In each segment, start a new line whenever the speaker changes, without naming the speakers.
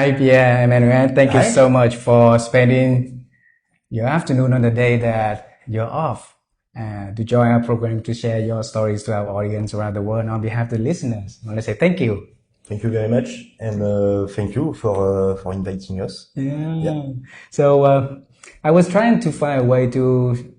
Hi, Pierre-Emmanuel. Thank you
Hi.
so much for spending your afternoon on the day that you're off to join our program to share your stories to our audience around the world. On behalf of the listeners, I want to say thank you.
Thank you very much, and thank you for inviting us.
Yeah. So I was trying to find a way to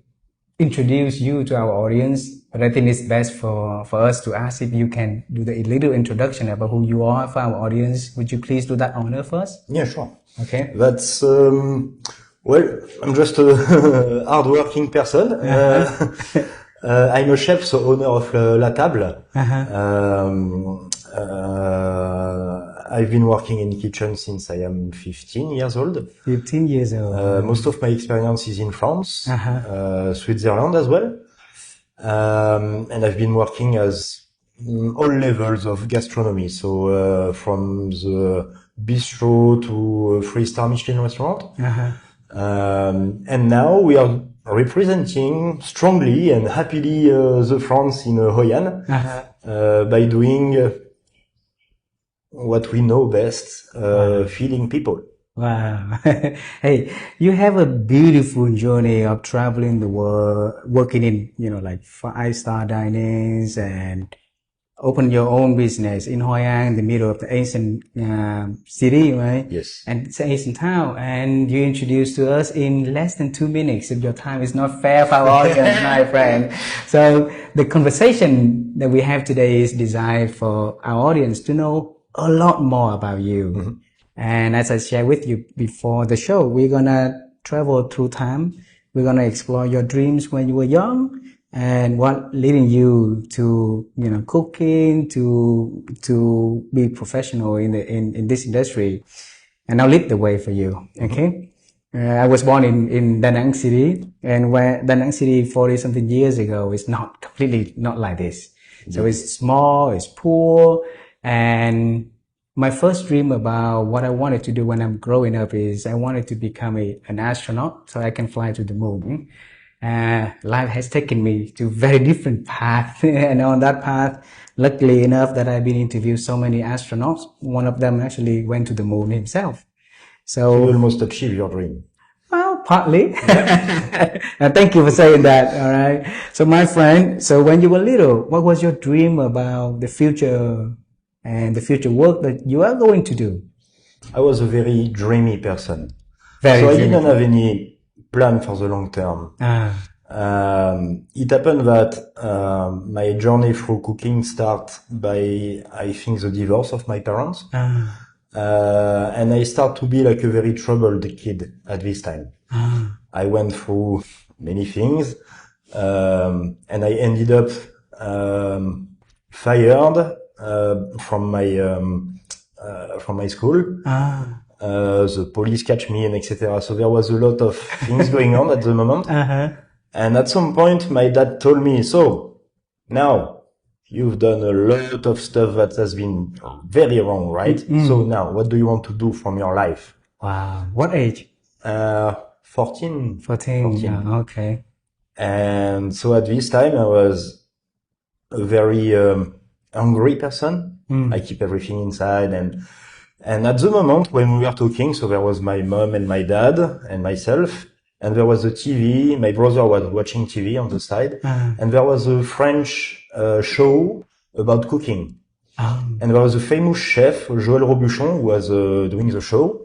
introduce you to our audience, but I think it's best for us to ask if you can do the little introduction about who you are for our audience. Would you please do that honor first?
Yeah, sure.
Okay.
That's well, I'm just a hardworking person. I'm a chef, so owner of La Table. I've been working in kitchen since I am 15 years old.
15 years old.
Most of my experience is in France, Switzerland as well. And I've been working as all levels of gastronomy. So, from the bistro to a 3-star Michelin restaurant. And now we are representing strongly and happily the France in Hoi An by doing what we know best, feeding people.
Wow. Hey, you have a beautiful journey of traveling the world, working in, like 5-star dinings and open your own business in Hoi An, in the middle of the Asian city, right?
Yes.
And it's an Asian town. And you introduced to us in less than 2 minutes. If your time is not fair for our audience, my friend. So the conversation that we have today is designed for our audience to know a lot more about you. And as I shared with you before the show, we're gonna travel through time. We're gonna explore your dreams when you were young and what leading you to, cooking, to be professional in this industry. And I'll lead the way for you. Okay. I was born in Da Nang City, and where Da Nang City 40 something years ago is completely not like this. So it's small, it's poor, and my first dream about what I wanted to do when I'm growing up is I wanted to become an astronaut so I can fly to the moon. Life has taken me to very different path, and on that path, luckily enough that I've been interviewed so many astronauts. One of them actually went to the moon himself.
So you almost achieved your dream.
Well, partly. Thank you for saying that. All right. So my friend, so when you were little, what was your dream about the future and the future work that you are going to do?
I was a very dreamy person.
I
didn't have any plan for the long term. It happened that my journey through cooking started by, I think, the divorce of my parents. And I start to be like a very troubled kid at this time. I went through many things, and I ended up fired from my school. The police catch me and etc. So there was a lot of things going on at the moment. And at some point, my dad told me, so now you've done a lot of stuff that has been very wrong, right? So now what do you want to do from your life?
Wow. What age?
14.
14. Yeah, okay.
And so at this time, I was a very angry person. I keep everything inside. And at the moment when we were talking, so there was my mom and my dad and myself, and there was a TV. My brother was watching TV on the side, and there was a French show about cooking. And there was a famous chef, Joël Robuchon, who was doing the show.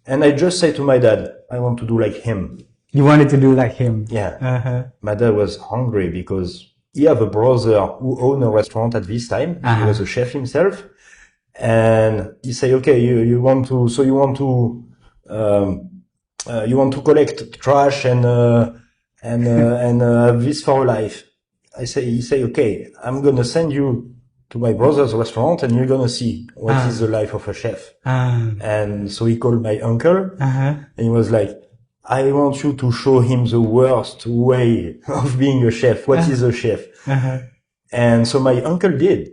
And I just said to my dad, I want to do like him.
You wanted to do like him?
Yeah. My dad was hungry because he had a brother who owned a restaurant at this time. He was a chef himself. And he said, okay, you want to collect trash and have this for life. He say, okay, I'm gonna send you to my brother's restaurant and you're gonna see what is the life of a chef. And so he called my uncle and he was like, I want you to show him the worst way of being a chef. What is a chef? And so my uncle did.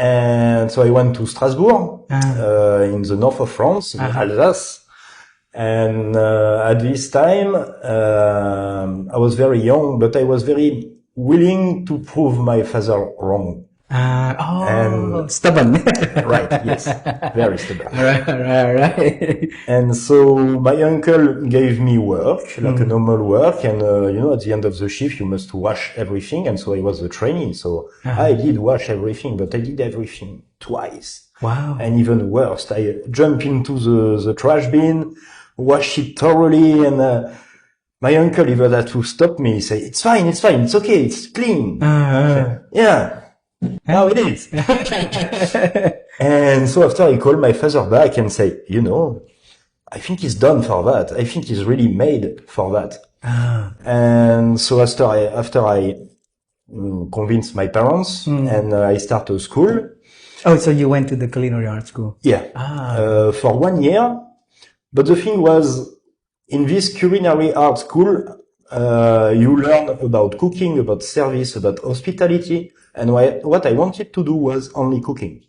And so I went to Strasbourg, in the north of France, in Alsace. And at this time, I was very young, but I was very willing to prove my father wrong. And
stubborn.
right, yes, very stubborn.
Right.
And so my uncle gave me work, like a normal work, and at the end of the shift you must wash everything, and so I was the trainee, so I did wash everything, but I did everything twice.
Wow.
And even worse, I jump into the trash bin, wash it thoroughly, and my uncle even had to stop me, say, it's fine, it's okay, it's clean. Yeah, now it is. And so after I call my father back and say, I think he's done for that. I think he's really made for that. And so after I convinced my parents and I started school.
Oh, so you went to the culinary art school?
Yeah. For 1 year. But the thing was, in this culinary art school, you learn about cooking, about service, about hospitality. And what I wanted to do was only cooking.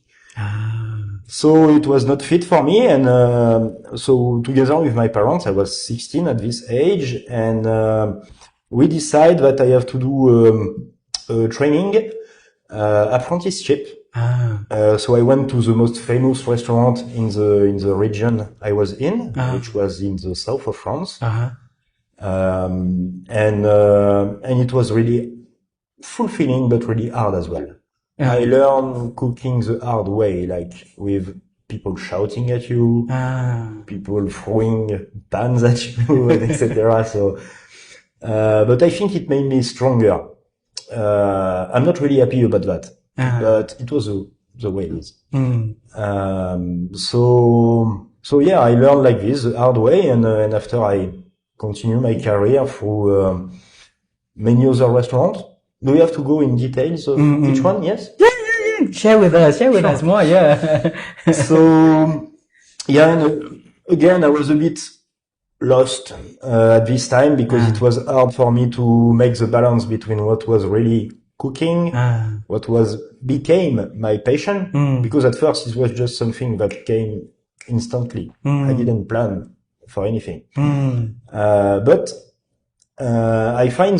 So it was not fit for me. And so together with my parents, I was 16 at this age. And we decided that I have to do training, apprenticeship. So I went to the most famous restaurant in the region I was in, which was in the south of France. And it was really fulfilling, but really hard as well. I learned cooking the hard way, like with people shouting at you, people throwing pans at you, etc. So, but I think it made me stronger. I'm not really happy about that. But it was the way it is. So yeah, I learned like this the hard way, and after I continue my career through many other restaurants. Do we have to go in details of each one? Yes.
Yeah. Share with us more. Yeah.
So yeah, and again, I was a bit lost at this time because it was hard for me to make the balance between what was really cooking, what became my passion, because at first it was just something that came instantly. I didn't plan for anything. But I find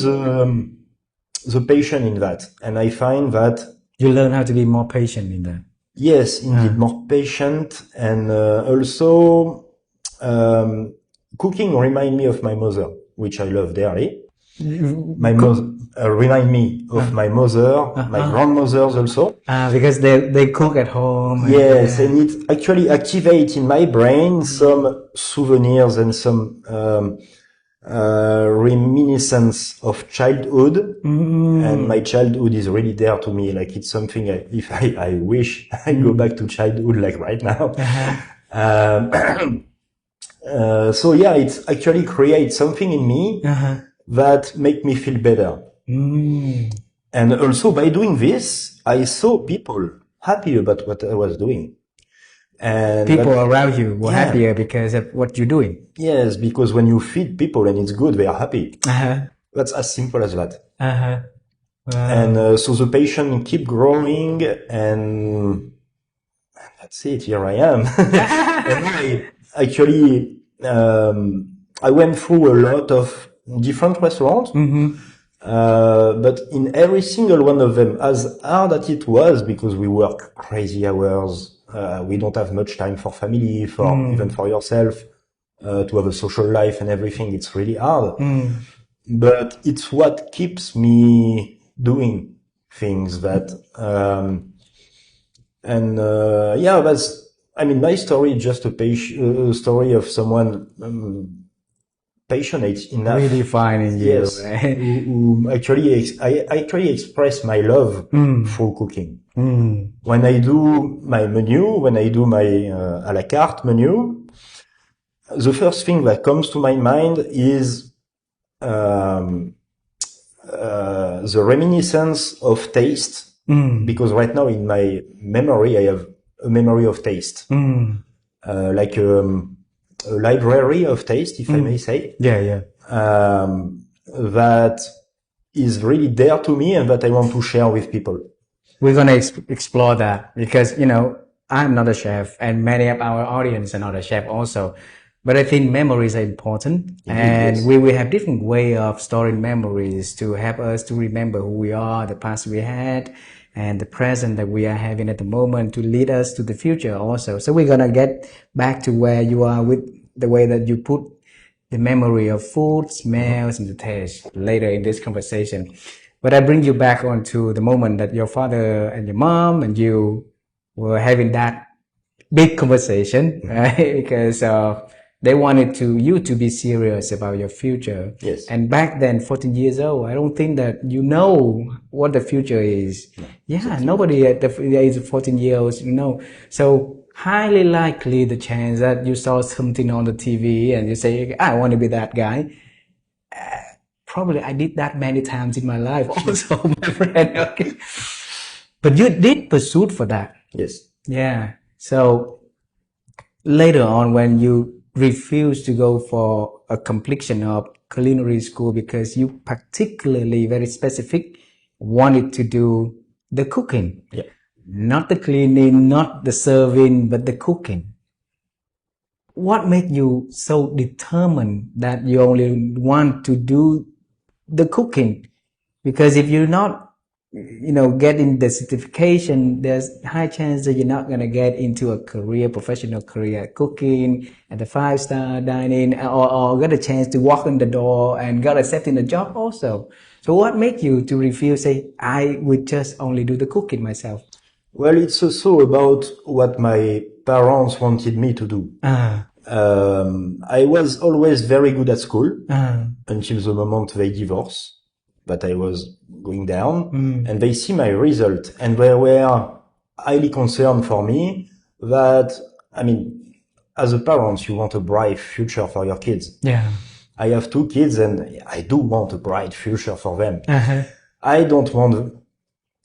the passion in that, and I find that
you learn how to be more patient in that.
Yes, indeed, more patient, and also cooking remind me of my mother, which I love dearly. My mother remind me of my mother, my grandmothers also.
Because they cook at home.
Yes, and it actually activates in my brain some souvenirs and some reminiscence of childhood. And my childhood is really there to me. Like it's something if I wish I go back to childhood like right now. So yeah, it actually creates something in me that make me feel better. And also by doing this, I saw people happy about what I was doing. And
people around you were happier because of what you're doing.
Yes, because when you feed people and it's good, they are happy. That's as simple as that. Wow. And so the passion keep growing, and that's it. Here I am. And I actually, I went through a lot of different restaurants, but in every single one of them, as hard as it was, because we work crazy hours, we don't have much time for family, even for yourself, to have a social life and everything. It's really hard. But it's what keeps me doing things that, my story is just a story of someone, passionate enough.
Really finding you.
Yes. Who I actually express my love through cooking. When I do my menu, when I do my à la carte menu, the first thing that comes to my mind is the reminiscence of taste, because right now in my memory I have a memory of taste, like a library of taste, if I may say. That is really there to me and that I want to share with people.
We're going to explore that because, I'm not a chef and many of our audience are not a chef also. But I think memories are important, and we will have different way of storing memories to help us to remember who we are, the past we had, and the present that we are having at the moment to lead us to the future also. So we're gonna get back to where you are with the way that you put the memory of food, smells, and the taste later in this conversation. But I bring you back onto the moment that your father and your mom and you were having that big conversation, right? Because they wanted you to be serious about your future.
Yes.
And back then, 14 years old, I don't think that you know what the future is.
No,
yeah, nobody at the age of 14 years old, you know. So highly likely the chance that you saw something on the TV and you say, I want to be that guy. Probably I did that many times in my life also, my friend. Okay. But you did pursue for that.
Yes.
Yeah. So later on, when you refused to go for a completion of culinary school because you particularly very specific wanted to do the cooking,
Yeah.
not the cleaning, not the serving, but the cooking. What made you so determined that you only want to do the cooking? Because if you're not getting the certification, there's high chance that you're not going to get into a professional career cooking at the 5-star dining, or get a chance to walk in the door and got accepted in a job also. So what made you to refuse, say, I would just only do the cooking myself?
Well, it's also about what my parents wanted me to do. I was always very good at school until the moment they divorced. But I was going down and they see my result and they were highly concerned for me that, I mean, as a parent, you want a bright future for your kids.
Yeah.
I have 2 kids and I do want a bright future for them.
Uh-huh.
I don't want to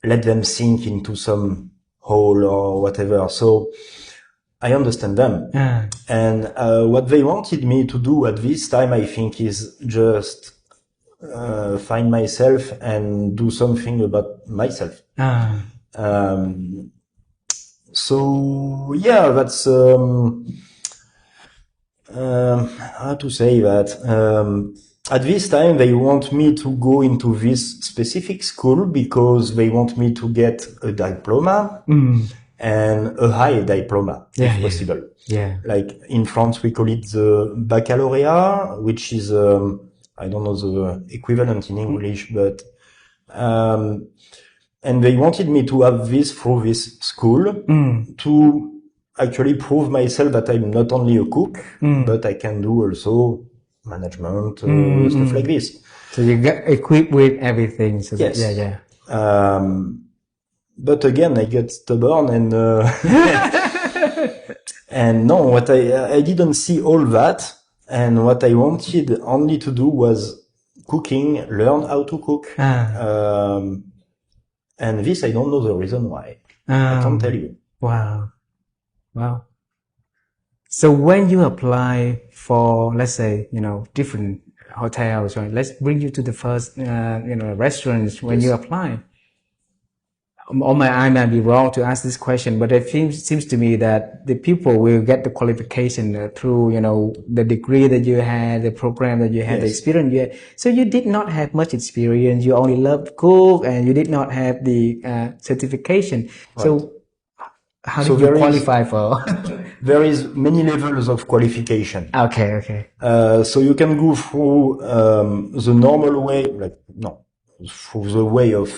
let them sink into some hole or whatever. So I understand them. And what they wanted me to do at this time, I think, is just find myself and do something about myself. So yeah, that's how to say that. At this time, they want me to go into this specific school because they want me to get a diploma and a high diploma, if possible.
Yeah.
Like in France, we call it the baccalaureate, which is I don't know the equivalent in English, but and they wanted me to have this through this school to actually prove myself that I'm not only a cook, but I can do also management, stuff like this.
So you get equipped with everything. So
yes.
Yeah.
But again, I get stubborn and and no, what I didn't see all that. And what I wanted only to do was cooking, learn how to cook. And this, I don't know the reason why. I can't tell you.
Wow. So when you apply for, let's say, different hotels, right? Let's bring you to the first, restaurants when you apply. I might be wrong to ask this question, but it seems to me that the people will get the qualification through, the degree that you had, the program that you had, the experience you had. So you did not have much experience. You only loved to cook and you did not have the certification. Right. So how did you qualify for?
There is many levels of qualification.
Okay.
So you can go through the normal way, through the way of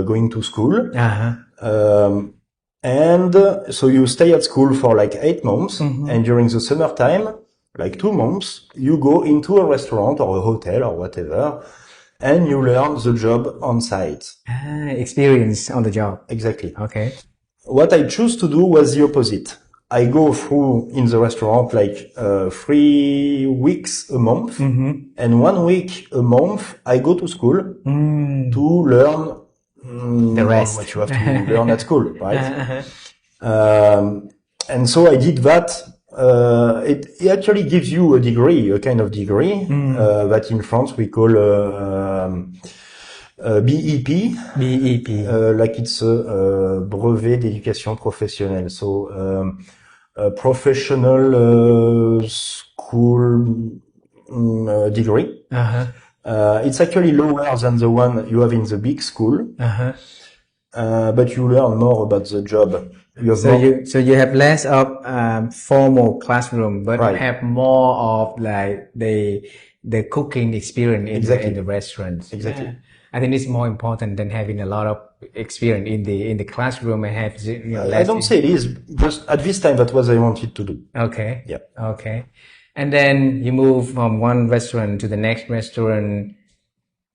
going to school. And so you stay at school for like 8 months, and during the summertime, like 2 months, you go into a restaurant or a hotel or whatever, and you learn the job on site.
Experience on the job.
Exactly.
Okay.
What I choose to do was the opposite. I go through in the restaurant like 3 weeks a month, and 1 week a month I go to school to learn
the rest.
What you have to learn at school, right? And so I did that. It actually gives you a degree, a kind of degree that in France we call BEP. Like it's a brevet d'éducation professionnelle. So professional school degree. It's actually lower than the one you have in the big school. but you learn more about the job. You have more,
So you have less of formal classroom, but you
right.
have more of like the cooking experience in
Exactly.
the restaurants.
Exactly.
Yeah. I think it's more important than having a lot of experience in the classroom and have
I
less.
don't say it is, just at this time that was I wanted to do.
Okay.
Yeah.
Okay. And then you move from one restaurant to the next restaurant,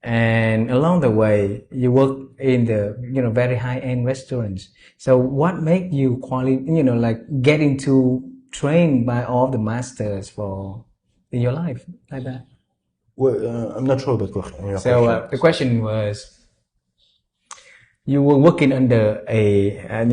and along the way you work in the very high-end restaurants. So what made you like get into trained by all the masters for in your life like that?
Well, I'm not sure about your
So
question.
the question was, you were working under a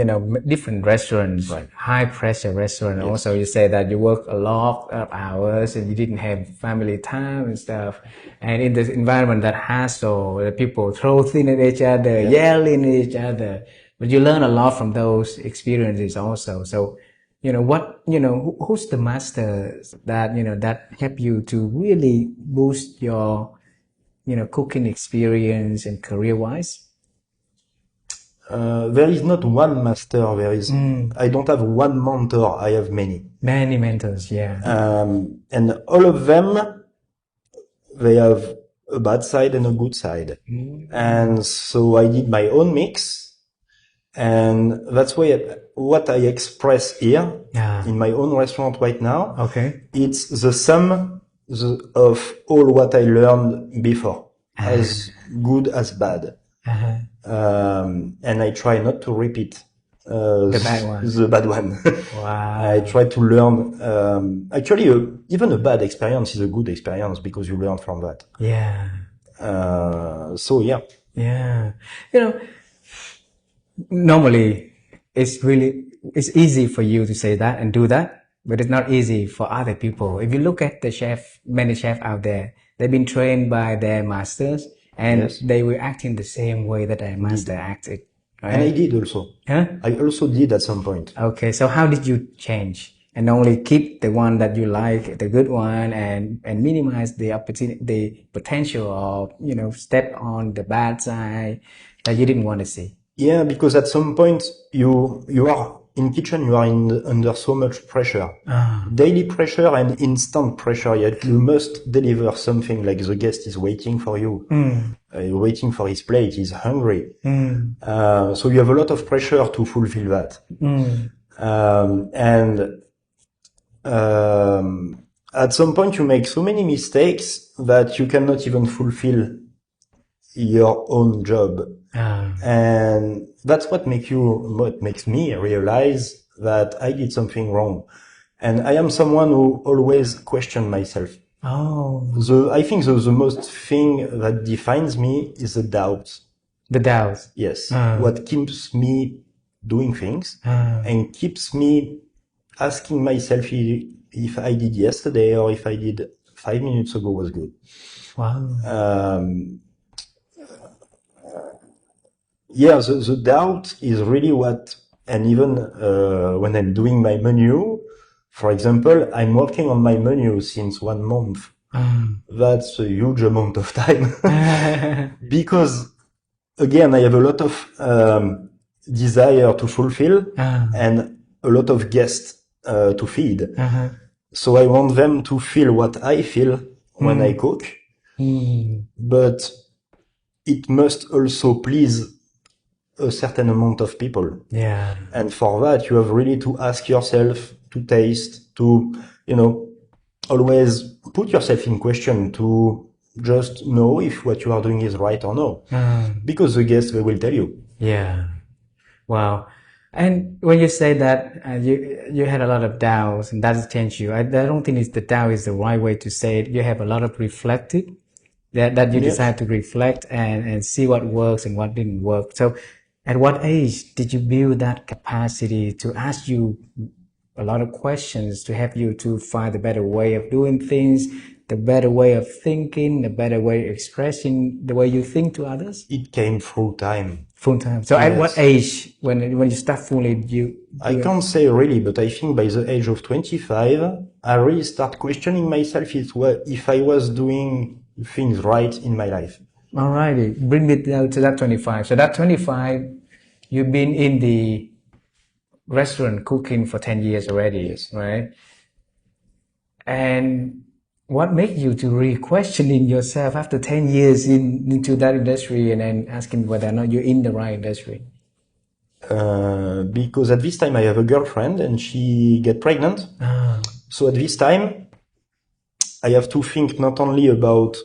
different restaurants,
Right.
high pressure restaurant.
Yes.
Also, you say that you work a lot of hours and you didn't have family time and stuff. And in this environment that hassle, the people throw things at each other, yelling at each other. But you learn a lot from those experiences also. So, who's the master that that help you to really boost your cooking experience and career wise?
There is not one master. There is. I don't have one mentor. I have many.
Many mentors, yeah.
And all of them, they have a bad side and a good side. And so I did my own mix. And that's why what I express here in my own restaurant right now,
Okay.
it's the sum of all what I learned before, as good as bad. And I try not to repeat
The bad one.
the bad one.
Wow.
I try to learn. Actually, even a bad experience is a good experience because you learn from that.
Yeah.
So yeah.
Yeah. Normally it's easy for you to say that and do that, but it's not easy for other people. If you look at many chefs out there, they've been trained by their masters and they will act in the same way that their master acted. Right?
And I did also.
Huh?
I also did at some point.
Okay, so how did you change and only keep the one that you like, the good one, and minimize the opportunity, the potential of step on the bad side that you didn't want to see?
Yeah, because at some point you are in kitchen, you are under so much pressure, daily pressure and instant pressure. Yet you must deliver something like the guest is waiting for you, waiting for his plate, he's hungry. So you have a lot of pressure to fulfill that. At some point you make so many mistakes that you cannot even fulfill your own job. And that's what makes me realize that I did something wrong. And I am someone who always question myself. I think the most thing that defines me is the doubt.
The doubts.
Yes. What keeps me doing things and keeps me asking myself if I did yesterday or if I did 5 minutes ago was good.
Wow.
Yeah, the doubt is really what, and even when I'm doing my menu, for example, I'm working on my menu since 1 month. That's a huge amount of time. Because, again, I have a lot of desire to fulfill and a lot of guests to feed. So I want them to feel what I feel when I cook. But it must also please a certain amount of people.
Yeah.
And for that, you have really to ask yourself, to taste, to, always put yourself in question, to just know if what you are doing is right or no. Because the guests, they will tell you.
Yeah. Wow. And when you say that you had a lot of doubts and that's changed you, I don't think the doubt is the right way to say it. You have a lot of reflected, that you decide to reflect and see what works and what didn't work. So at what age did you build that capacity to ask you a lot of questions to help you to find the better way of doing things, the better way of thinking, the better way of expressing the way you think to others?
It came through time.
Full time. So at what age, when you start fully,
I can't say really, but I think by the age of 25, I really start questioning myself if I was doing things right in my life.
Alrighty, bring it down to that 25. So that 25, you've been in the restaurant cooking for 10 years already, right? And what makes you to re-questioning yourself after 10 years into that industry and then asking whether or not you're in the right industry?
Because at this time I have a girlfriend and she get pregnant. So at this time I have to think not only about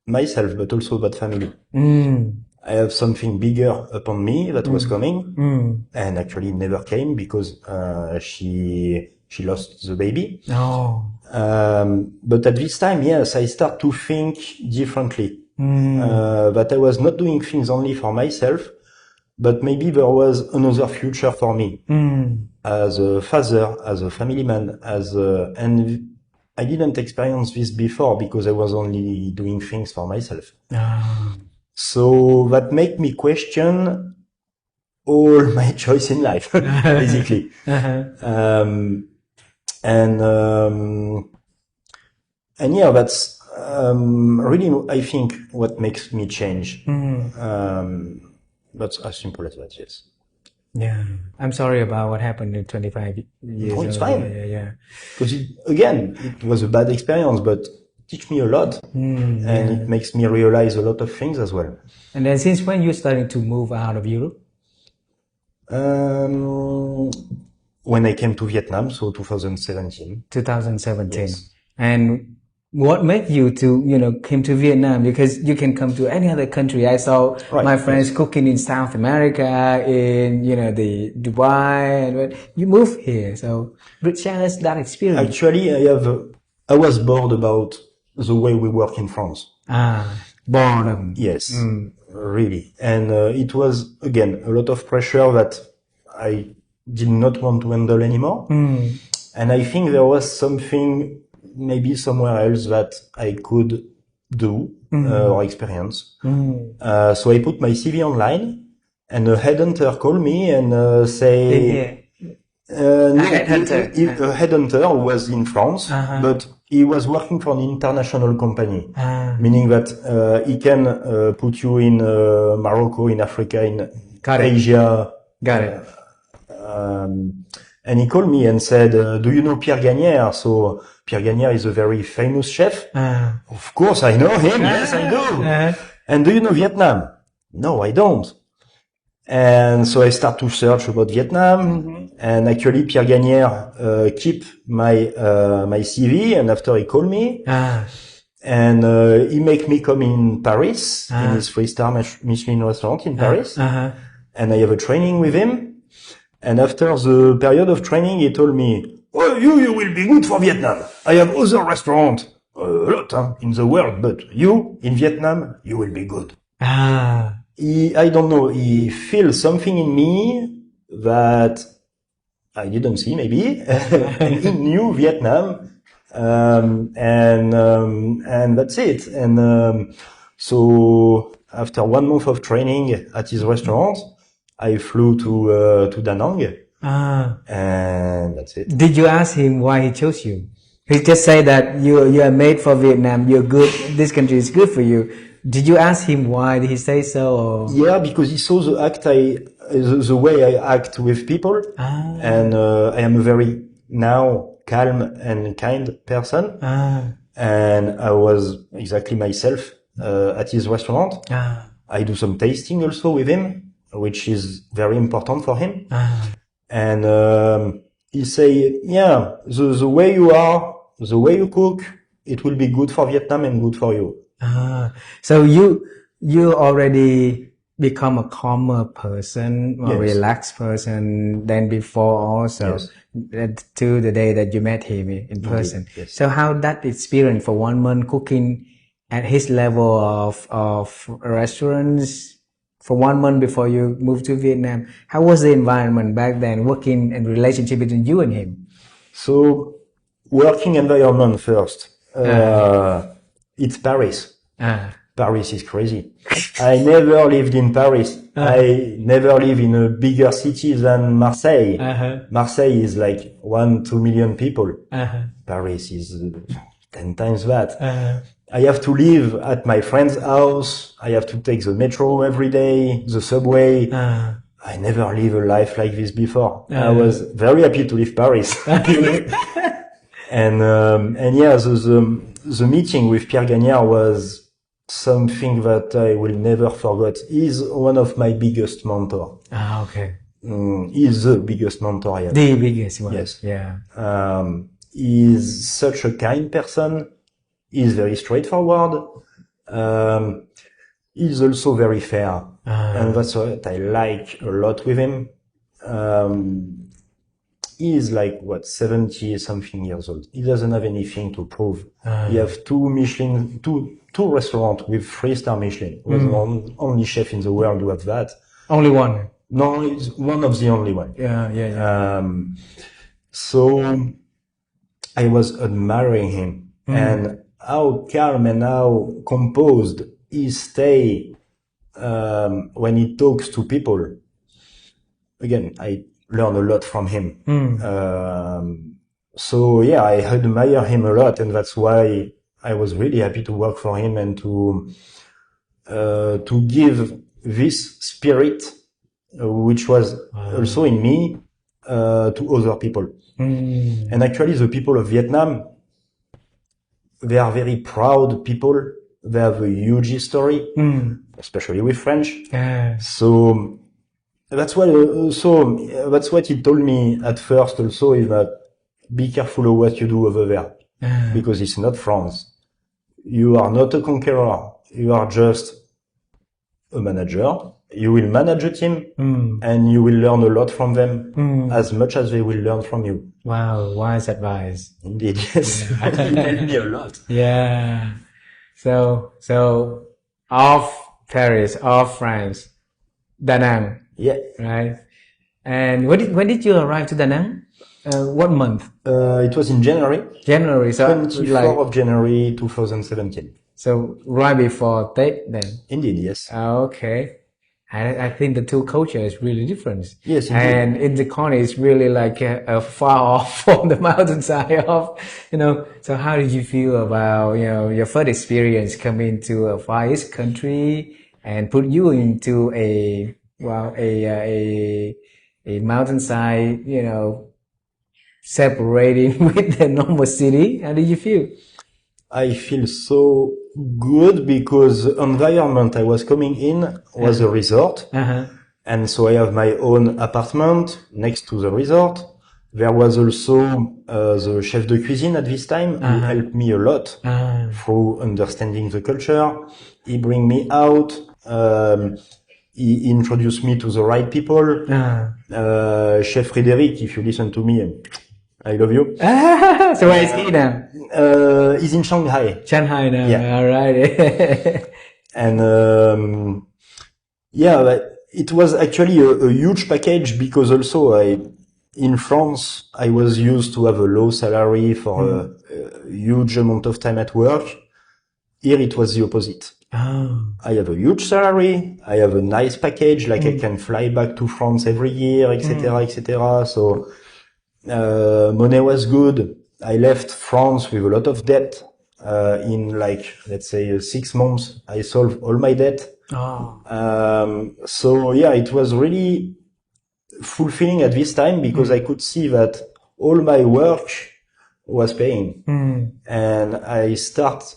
myself but also about family. I have something bigger upon me that was coming, and actually never came because she lost the baby. But at this time, yes, I start to think differently. That I was not doing things only for myself, but maybe there was another future for me as a father, as a family man, and I didn't experience this before because I was only doing things for myself. So that made me question all my choice in life, basically. And yeah, that's really, I think, what makes me change. That's as simple as that, yes.
Yeah, I'm sorry about what happened in 25 years ago.
No, it's fine.
Yeah.
Because it was a bad experience, but teach me a lot, and it makes me realize a lot of things as well.
And then since when you starting to move out of Europe?
When I came to Vietnam, so 2017.
2017.
Yes.
And what made you to, came to Vietnam? Because you can come to any other country. I saw my friends cooking in South America, in, the Dubai, and you moved here. So share us that experience.
Actually, I was bored about the way we work in France.
Boredom.
Yes, really. And it was, again, a lot of pressure that I did not want to handle anymore. And I think there was something maybe somewhere else that I could do or experience. So I put my CV online, and a headhunter called me and say... a headhunter who was in France, but he was working for an international company, meaning that he can put you in Morocco, in Africa, in Asia.
Got it.
And he called me and said, do you know Pierre Gagnère? So Pierre Gagnère is a very famous chef. Of course I know him. Yes, I do. And do you know Vietnam? No, I don't. And so I start to search about Vietnam, and actually Pierre Gagnère keep my CV, and after he called me, and he make me come in Paris, in his 3-star Michelin restaurant in Paris, and I have a training with him, and after the period of training he told me, oh, you will be good for Vietnam. I have other restaurants, a lot in the world, but you, in Vietnam, you will be good. I don't know, he feels something in me that I didn't see maybe, and he knew Vietnam, and that's it. And so after 1 month of training at his restaurant, I flew to Da Nang, and that's it.
Did you ask him why he chose you? He just said that you are made for Vietnam, you're good, this country is good for you. Did you ask him why? Did he say so? Or?
Yeah, because he saw the way I act with people, and I am a very now calm and kind person, and I was exactly myself at his restaurant. I do some tasting also with him, which is very important for him, and he say, yeah, the way you are, the way you cook, it will be good for Vietnam and good for you.
So you already become a calmer person, a relaxed person than before also, to the day that you met him in person.
Yes.
So how that experience for 1 month cooking at his level of restaurants for 1 month before you moved to Vietnam, how was the environment back then, working and relationship between you and him?
So working environment first, it's Paris. Paris is crazy. I never lived in Paris. I never live in a bigger city than Marseille. Marseille is like 1-2 million people. Paris is 10 times that. I have to live at my friend's house. I have to take the metro every day, the subway. I never live a life like this before. I was very happy to leave Paris. And yeah, the meeting with Pierre Gagnard was something that I will never forget. He's one of my biggest mentor.
Okay.
He's the biggest mentor I have.
The biggest one.
Yes.
Yeah.
He's such a kind person. He's very straightforward. He's also very fair. And that's what I like a lot with him. He's like, 70 something years old. He doesn't have anything to prove. He has two restaurants with 3-star Michelin. He was the only chef in the world who have that.
Only one?
No, he's one of the only one.
Yeah.
So I was admiring him and how calm and how composed he stay when he talks to people. Again, I learn a lot from him. So yeah, I admire him a lot, and that's why I was really happy to work for him and to give this spirit, which was also in me, to other people. And actually, the people of Vietnam, they are very proud people. They have a huge history, especially with French. So that's what he told me at first also, is that be careful of what you do over there, because it's not France. You are not a conqueror. You are just a manager. You will manage a team and you will learn a lot from them as much as they will learn from you.
Wow, wise advice.
Indeed, yes. He helped me a lot.
Yeah. So off Paris, off France, Da Nang.
Yeah.
Right. And when did you arrive to Da Nang? What month?
It was in January.
January. So
24th of January 2017.
So right before Tết then.
Indeed, yes.
Okay. I think the two cultures is really different.
Yes, indeed.
And in the corner is really like far off from the mountainside of, So how did you feel about, your first experience coming to a Far East country and put you into a mountainside, separating with the normal city? How did you feel?
I feel so good because the environment I was coming in was a resort. And so I have my own apartment next to the resort. There was also the chef de cuisine at this time who helped me a lot through understanding the culture. He bring me out. He introduced me to the right people. Chef Frédéric, if you listen to me, I love you.
So where is he now?
He's in Shanghai.
Shanghai now.
Yeah.
All right.
And but it was actually a huge package because also in France, I was used to have a low salary for a huge amount of time at work. Here it was the opposite. I have a huge salary. I have a nice package, like I can fly back to France every year, etc., etc. So money was good. I left France with a lot of debt. In let's say 6 months, I solved all my debt. So yeah, it was really fulfilling at this time because I could see that all my work was paying. And I start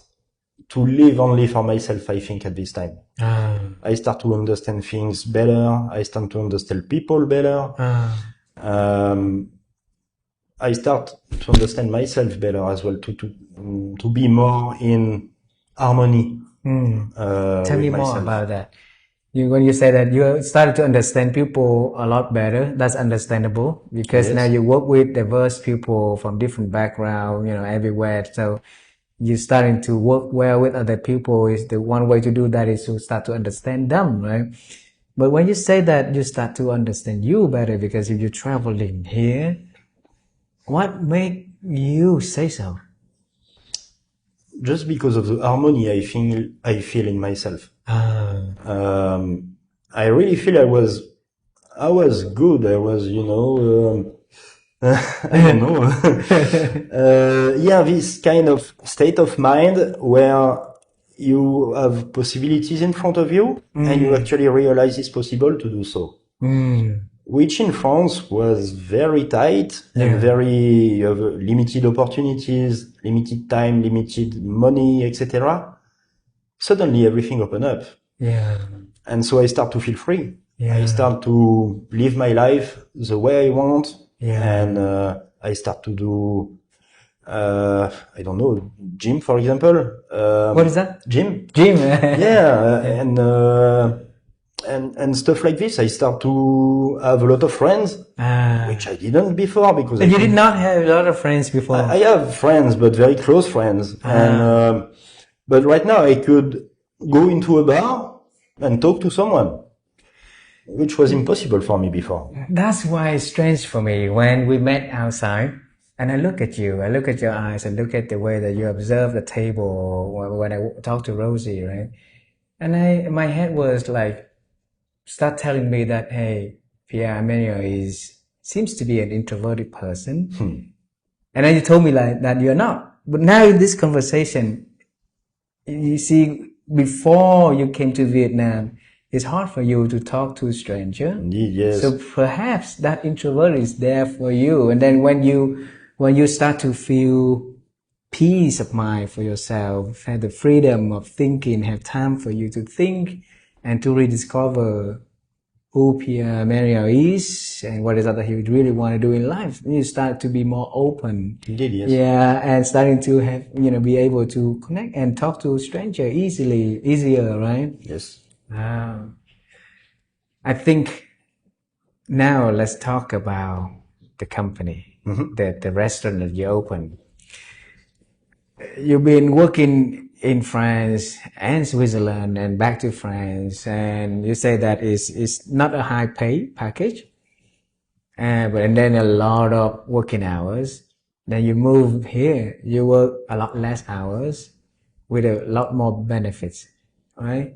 to live only for myself, I think, at this time. I start to understand things better. I start to understand people better. I start to understand myself better as well, to be more in harmony.
Tell me more about that. When you say that you started to understand people a lot better, that's understandable because now you work with diverse people from different backgrounds, everywhere. So you're starting to work well with other people. Is the one way to do that is to start to understand them, right? But when you say that you start to understand you better because if you're traveling here, what made you say so?
Just because of the harmony I feel in myself. I really feel I was good. I was, I don't know. This kind of state of mind where you have possibilities in front of you and you actually realize it's possible to do so. which in France was very tight and very limited opportunities, limited time, limited money, etc. Suddenly everything opened up.
Yeah.
And so I start to feel free.
Yeah.
I start to live my life the way I want.
Yeah.
And I start to do, I don't know, gym, for example.
What is that?
Gym.
Gym.
Yeah. And stuff like this. I start to have a lot of friends, which I didn't before because
you did not have a lot of friends before.
I have friends, but very close friends. And, but right now I could go into a bar and talk to someone, which was impossible for me before.
That's why it's strange for me when we met outside and I look at you, I look at your eyes, I look at the way that you observe the table when I talk to Rosie, right? And my head was like, start telling me that, hey, Pierre-Emmanuel seems to be an introverted person. And then you told me like that you're not. But now in this conversation, you see, before you came to Vietnam, it's hard for you to talk to a stranger.
Indeed, yes.
So perhaps that introvert is there for you. And then when you start to feel peace of mind for yourself, have the freedom of thinking, have time for you to think and to rediscover who Pierre-Emmanuel is and what is it that he would really want to do in life, you start to be more open.
Indeed, yes.
Yeah, and starting to have, be able to connect and talk to a stranger easier, right?
Yes.
I think now let's talk about the company, the restaurant that you opened. You've been working in France and Switzerland and back to France, and you say that it's not a high pay package, and then a lot of working hours. Then you move here, you work a lot less hours with a lot more benefits, right?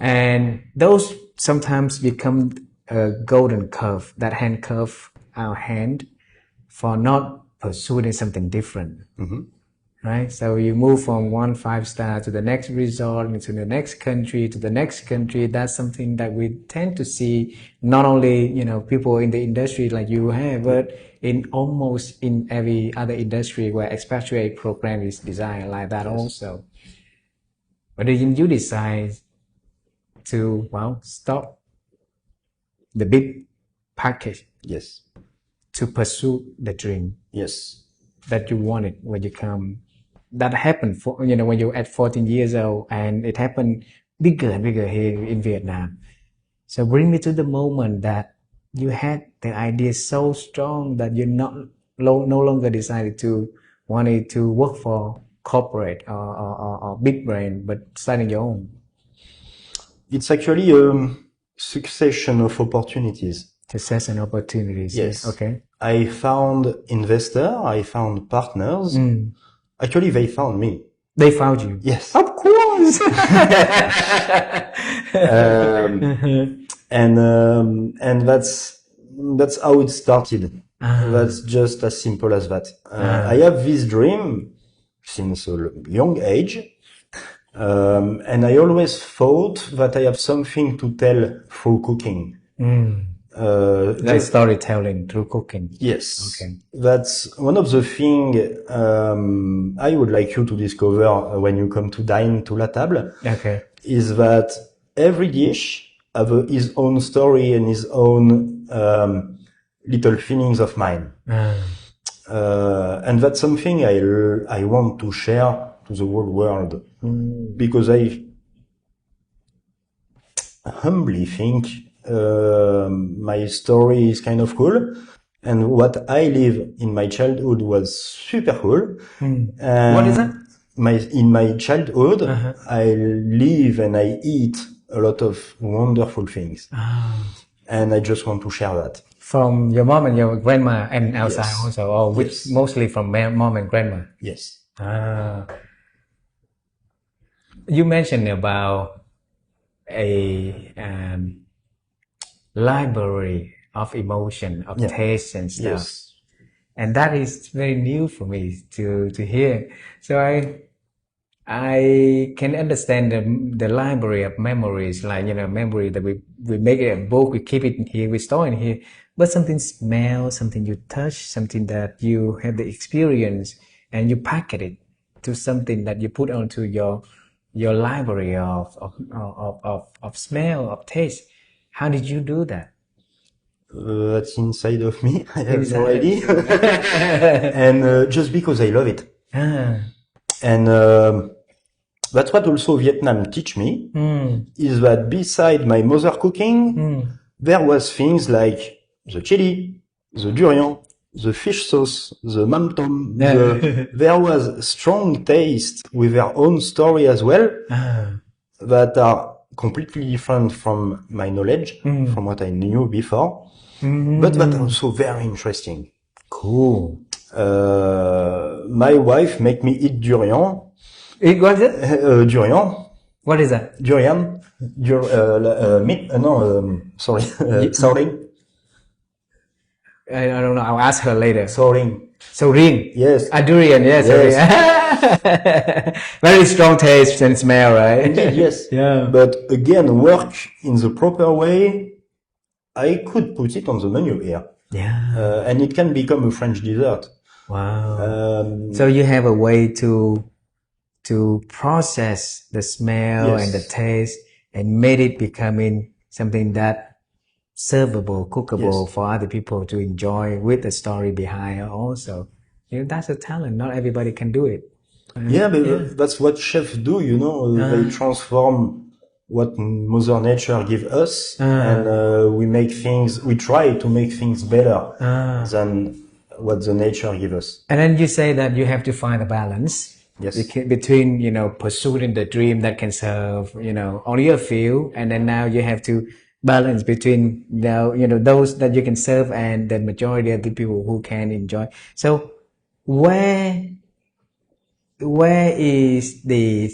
And those sometimes become a golden curve that handcuff our hand for not pursuing something different. Right? So you move from one 5-star to the next resort, to the next country, to the next country. That's something that we tend to see not only, people in the industry like you have, but in almost in every other industry where expatriate program is designed like that also. But then you decide to, stop the big package.
Yes.
To pursue the dream.
Yes.
That you wanted when you come. That happened for, when you're at 14 years old, and it happened bigger and bigger here in Vietnam. So bring me to the moment that you had the idea so strong that you no longer decided to wanted to work for corporate or big brand, but starting your own.
It's actually a succession of opportunities.
Success and opportunities.
Yes.
Okay.
I found investor. I found partners. Actually, they found me.
They found you?
Yes.
Of course!
And that's how it started. That's just as simple as that. I have this dream since a young age. And I always thought that I have something to tell through cooking.
That's storytelling through cooking.
Yes.
Okay.
That's one of the things I would like you to discover when you come to dine to La Table.
Okay.
Is that every dish have his own story and his own little feelings of mine. And that's something I want to share to the whole world. Because I humbly think my story is kind of cool, and what I live in my childhood was super cool.
What is that?
In my childhood, I live and I eat a lot of wonderful things, and I just want to share that.
From your mom and your grandma, and outside
Yes.
also, or which mostly from mom and grandma.
Yes.
You mentioned about a library of emotion, of taste and stuff.
Yes.
And that is very new for me to hear. So I can understand the library of memories, like, memory that we make it a book, we keep it in here, we store in here. But something smell, something you touch, something that you have the experience, and you packet it to something that you put onto your library of smell, of taste. How did you do that?
That's inside of me. I have no
Inside.
idea. And just because I love it. And that's what also Vietnam teach me, is that beside my mother cooking, there was things like the chili, the durian, the fish sauce, the mam tom. There was strong taste with their own story as well, that are completely different from my knowledge, from what I knew before, but that are also very interesting.
Cool.
My wife make me eat durian.
What is it?
Durian.
What is that?
Durian. Meat. No, sorry. Soring.
I don't know. I'll ask her later.
Soring.
Sorin.
Yes.
Durian. Yes. Yes. Very strong taste and smell, right?
Indeed, yes.
Yeah.
But again, work in the proper way. I could put it on the menu here.
Yeah.
And it can become a French dessert.
Wow. So you have a way to process the smell and the taste and made it becoming something that servable, cookable for other people to enjoy with the story behind also. That's a talent. Not everybody can do it.
But that's what chefs do, they transform what Mother Nature gives us, and we try to make things better than what the nature gives us.
And then you say that you have to find a balance.
Yes.
Between, pursuing the dream that can serve, only a few, and then now you have to balance between those that you can serve and the majority of the people who can enjoy. So where is the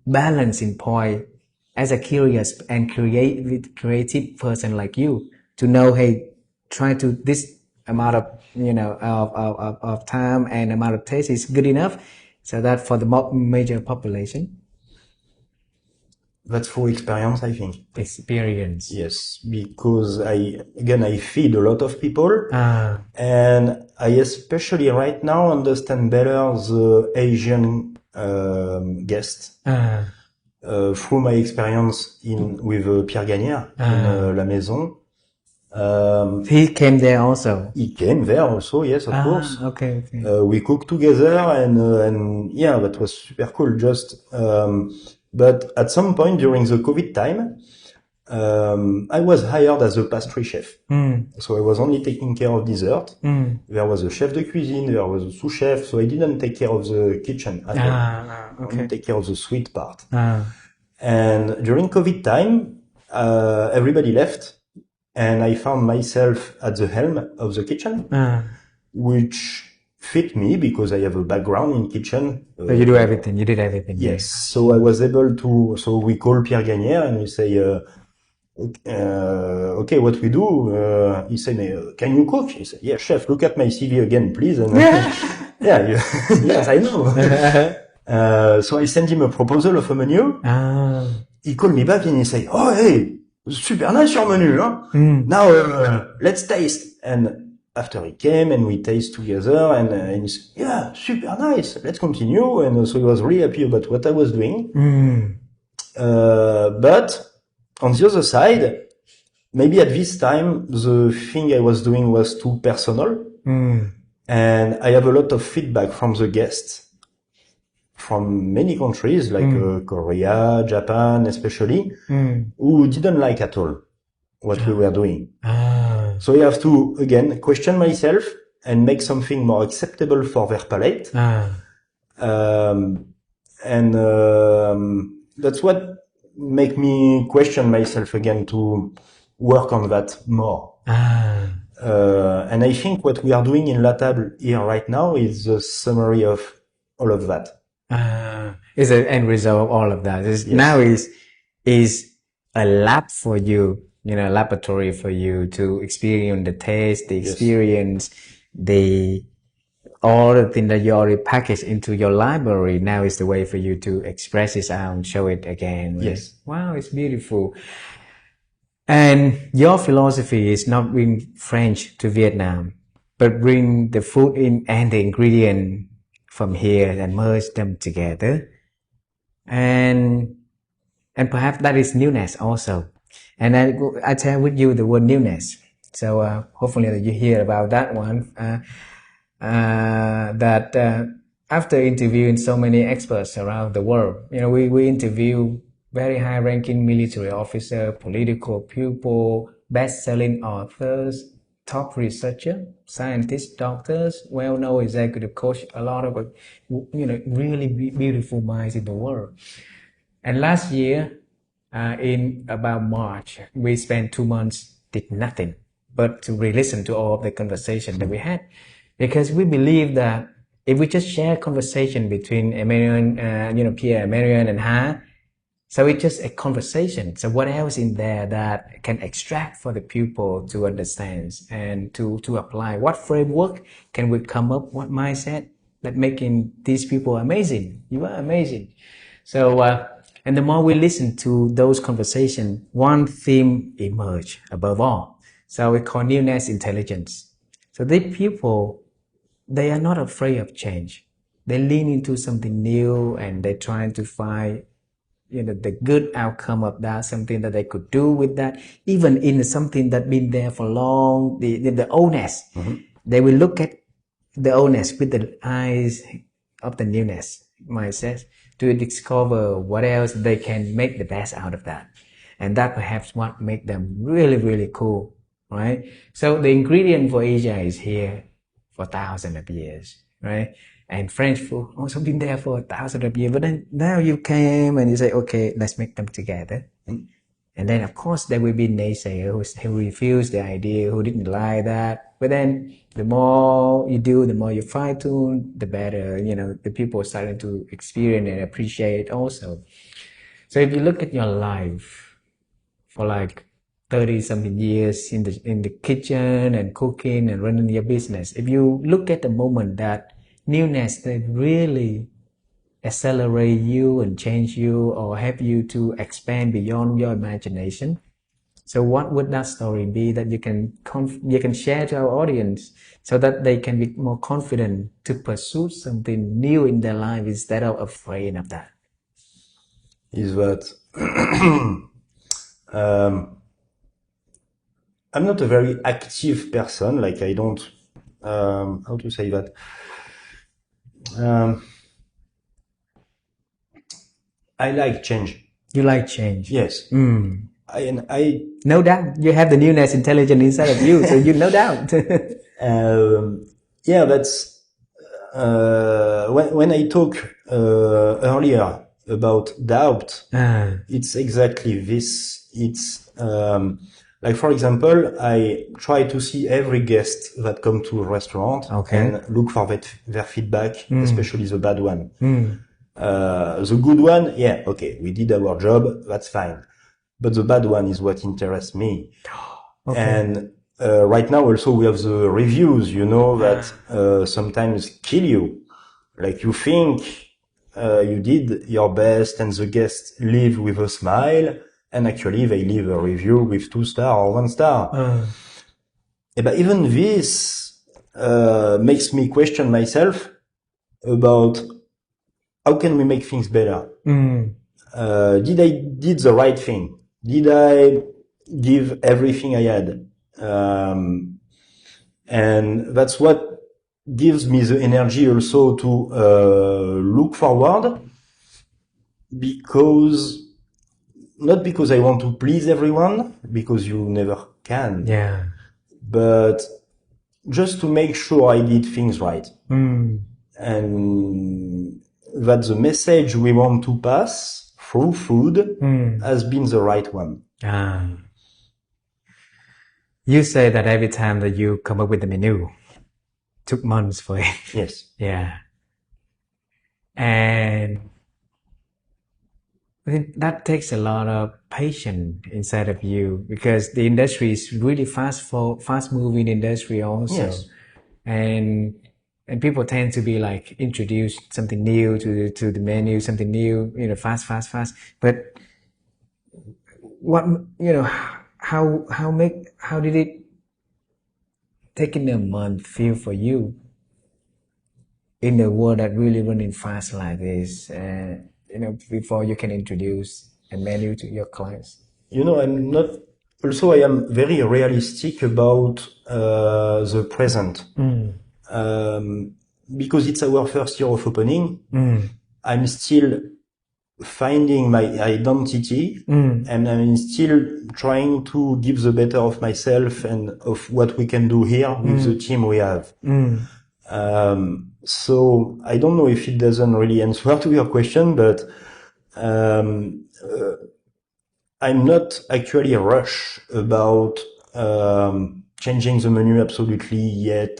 balancing point as a curious and creative person like you to know, hey, try to this amount of of time and amount of taste is good enough, so that for the major population?
That's for experience, I think.
Experience.
Yes, because I feed a lot of people, and I especially right now understand better the Asian guests through my experience with Pierre Gagnère in La Maison.
He came there also.
He came there also, yes, of course.
Okay.
We cooked together, and yeah, that was super cool. But at some point during the COVID time, I was hired as a pastry chef. So I was only taking care of dessert. There was a chef de cuisine, there was a sous chef, so I didn't take care of the kitchen at all.
Okay.
Only take care of the sweet part. And during COVID time, everybody left, and I found myself at the helm of the kitchen, which fit me because I have a background in kitchen.
So you do everything. You did everything.
Yes. So I was able to. So we call Pierre Gagnère and we say, okay, what we do? He said, can you cook? He said, yeah, chef. Look at my CV again, please. And yes, I know. So I sent him a proposal of a menu. He called me back and he said, oh, hey, super nice your menu, huh? Now let's taste. And after he came and we taste together, and he said, yeah, super nice, let's continue. And so he was really happy about what I was doing. But on the other side, maybe at this time, the thing I was doing was too personal. And I have a lot of feedback from the guests from many countries, like Korea, Japan especially, who didn't like at all what we were doing. So I have to, again, question myself and make something more acceptable for their palate. That's what make me question myself again to work on that more. And I think what we are doing in La Table here right now is the summary of all of that.
Is an end result of all of that. Now is a lab for you, a laboratory for you to experience the taste, the experience, the all the thing that you already packaged into your library now is the way for you to express it out and show it again. Right?
Yes.
Wow, it's beautiful. And your philosophy is not bring French to Vietnam, but bring the food in and the ingredient from here and merge them together. And perhaps that is newness also. And I tell with you the word newness. So hopefully that you hear about that one. After interviewing so many experts around the world, we interview very high-ranking military officer, political people, best-selling authors, top researcher, scientists, doctors, well-known executive coach, a lot of really beautiful minds in the world. And last year, in about March, we spent 2 months did nothing but to re-listen to all of the conversation that we had, because we believe that if we just share conversation between Pierre-Emmanuel and Ha, so it's just a conversation. So what else in there that can extract for the pupil to understand and to apply? What framework can we come up? What mindset that making these people amazing? You are amazing. So and the more we listen to those conversations, one theme emerge above all. So we call newness intelligence. So these people, they are not afraid of change. They lean into something new and they're trying to find the good outcome of that, something that they could do with that, even in something that been there for long, the oldness. Mm-hmm. They will look at the oldness with the eyes of the newness mindset to discover what else they can make the best out of that. And that perhaps what make them really, really cool, right? So the ingredient for Asia is here for thousands of years, right? And French food also been there for thousands of years. But then now you came and you say, okay, let's make them together. And then of course there will be naysayers who refuse the idea, who didn't like that. But then the more you do, the more you fine tune, the better, the people are starting to experience and appreciate also. So if you look at your life for like 30 something years in the kitchen and cooking and running your business, if you look at the moment that newness that really accelerate you and change you or help you to expand beyond your imagination, so what would that story be that you can share to our audience so that they can be more confident to pursue something new in their life instead of afraid of that?
Is that I'm not a very active person. Like I don't, how to say that? I like change.
You like change?
Yes. I
no doubt you have the newness intelligence inside of you, so you no doubt.
Yeah, that's when I talk earlier about doubt. It's exactly this. It's like, for example, I try to see every guest that come to a restaurant and look for their feedback, especially the bad one. The good one, yeah, okay, we did our job, that's fine. But the bad one is what interests me. And right now also we have the reviews, that sometimes kill you. Like you think you did your best and the guests leave with a smile, and actually they leave a review with 2 stars or 1 star. But even this makes me question myself about how can we make things better? Did I did the right thing? Did I give everything I had? And that's what gives me the energy also to look forward, not because I want to please everyone, because you never can.
Yeah.
But just to make sure I did things right. And that the message we want to pass through food has been the right one.
You say that every time that you come up with the menu, took months for it.
Yes.
Yeah. And that takes a lot of patience inside of you, because the industry is really fast moving industry also.
Yes.
And and people tend to be like introduce something new to the menu, something new, fast. But what, how did it taking a month feel for you in a world that really running fast like this, before you can introduce a menu to your clients?
I'm not, also I am very realistic about the present. Because it's our first year of opening, I'm still finding my identity, and I'm still trying to give the better of myself and of what we can do here with the team we have. So I don't know if it doesn't really answer to your question, but I'm not actually a rush about changing the menu absolutely yet.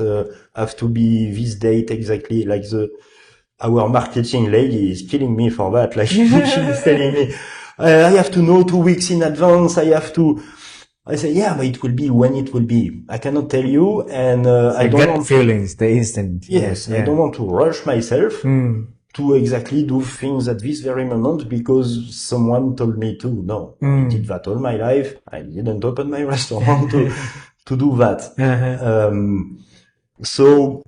Have to be this date exactly, like our marketing lady is killing me for that. Like she's telling me, I have to know 2 weeks in advance. I say, yeah, but it will be when it will be. I cannot tell you, and I don't want
feelings, the instant.
Yes, I don't want to rush myself to exactly do things at this very moment because someone told me to. No, I did that all my life. I didn't open my restaurant to do that. So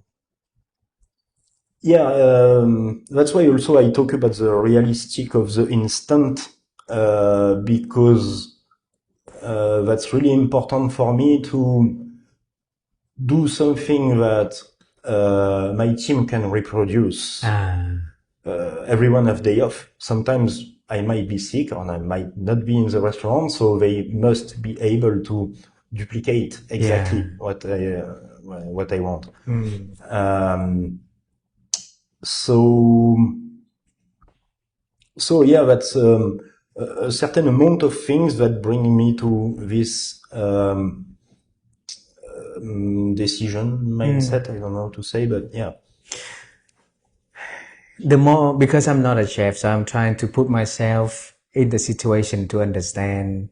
yeah, that's why also I talk about the realistic of the instant, because that's really important for me to do something that my team can reproduce. Everyone have day off. Sometimes I might be sick or I might not be in the restaurant, so they must be able to duplicate exactly what I want. So yeah, that's a certain amount of things that bring me to this decision mindset. I don't know how to say, but yeah.
The more, because I'm not a chef, so I'm trying to put myself in the situation to understand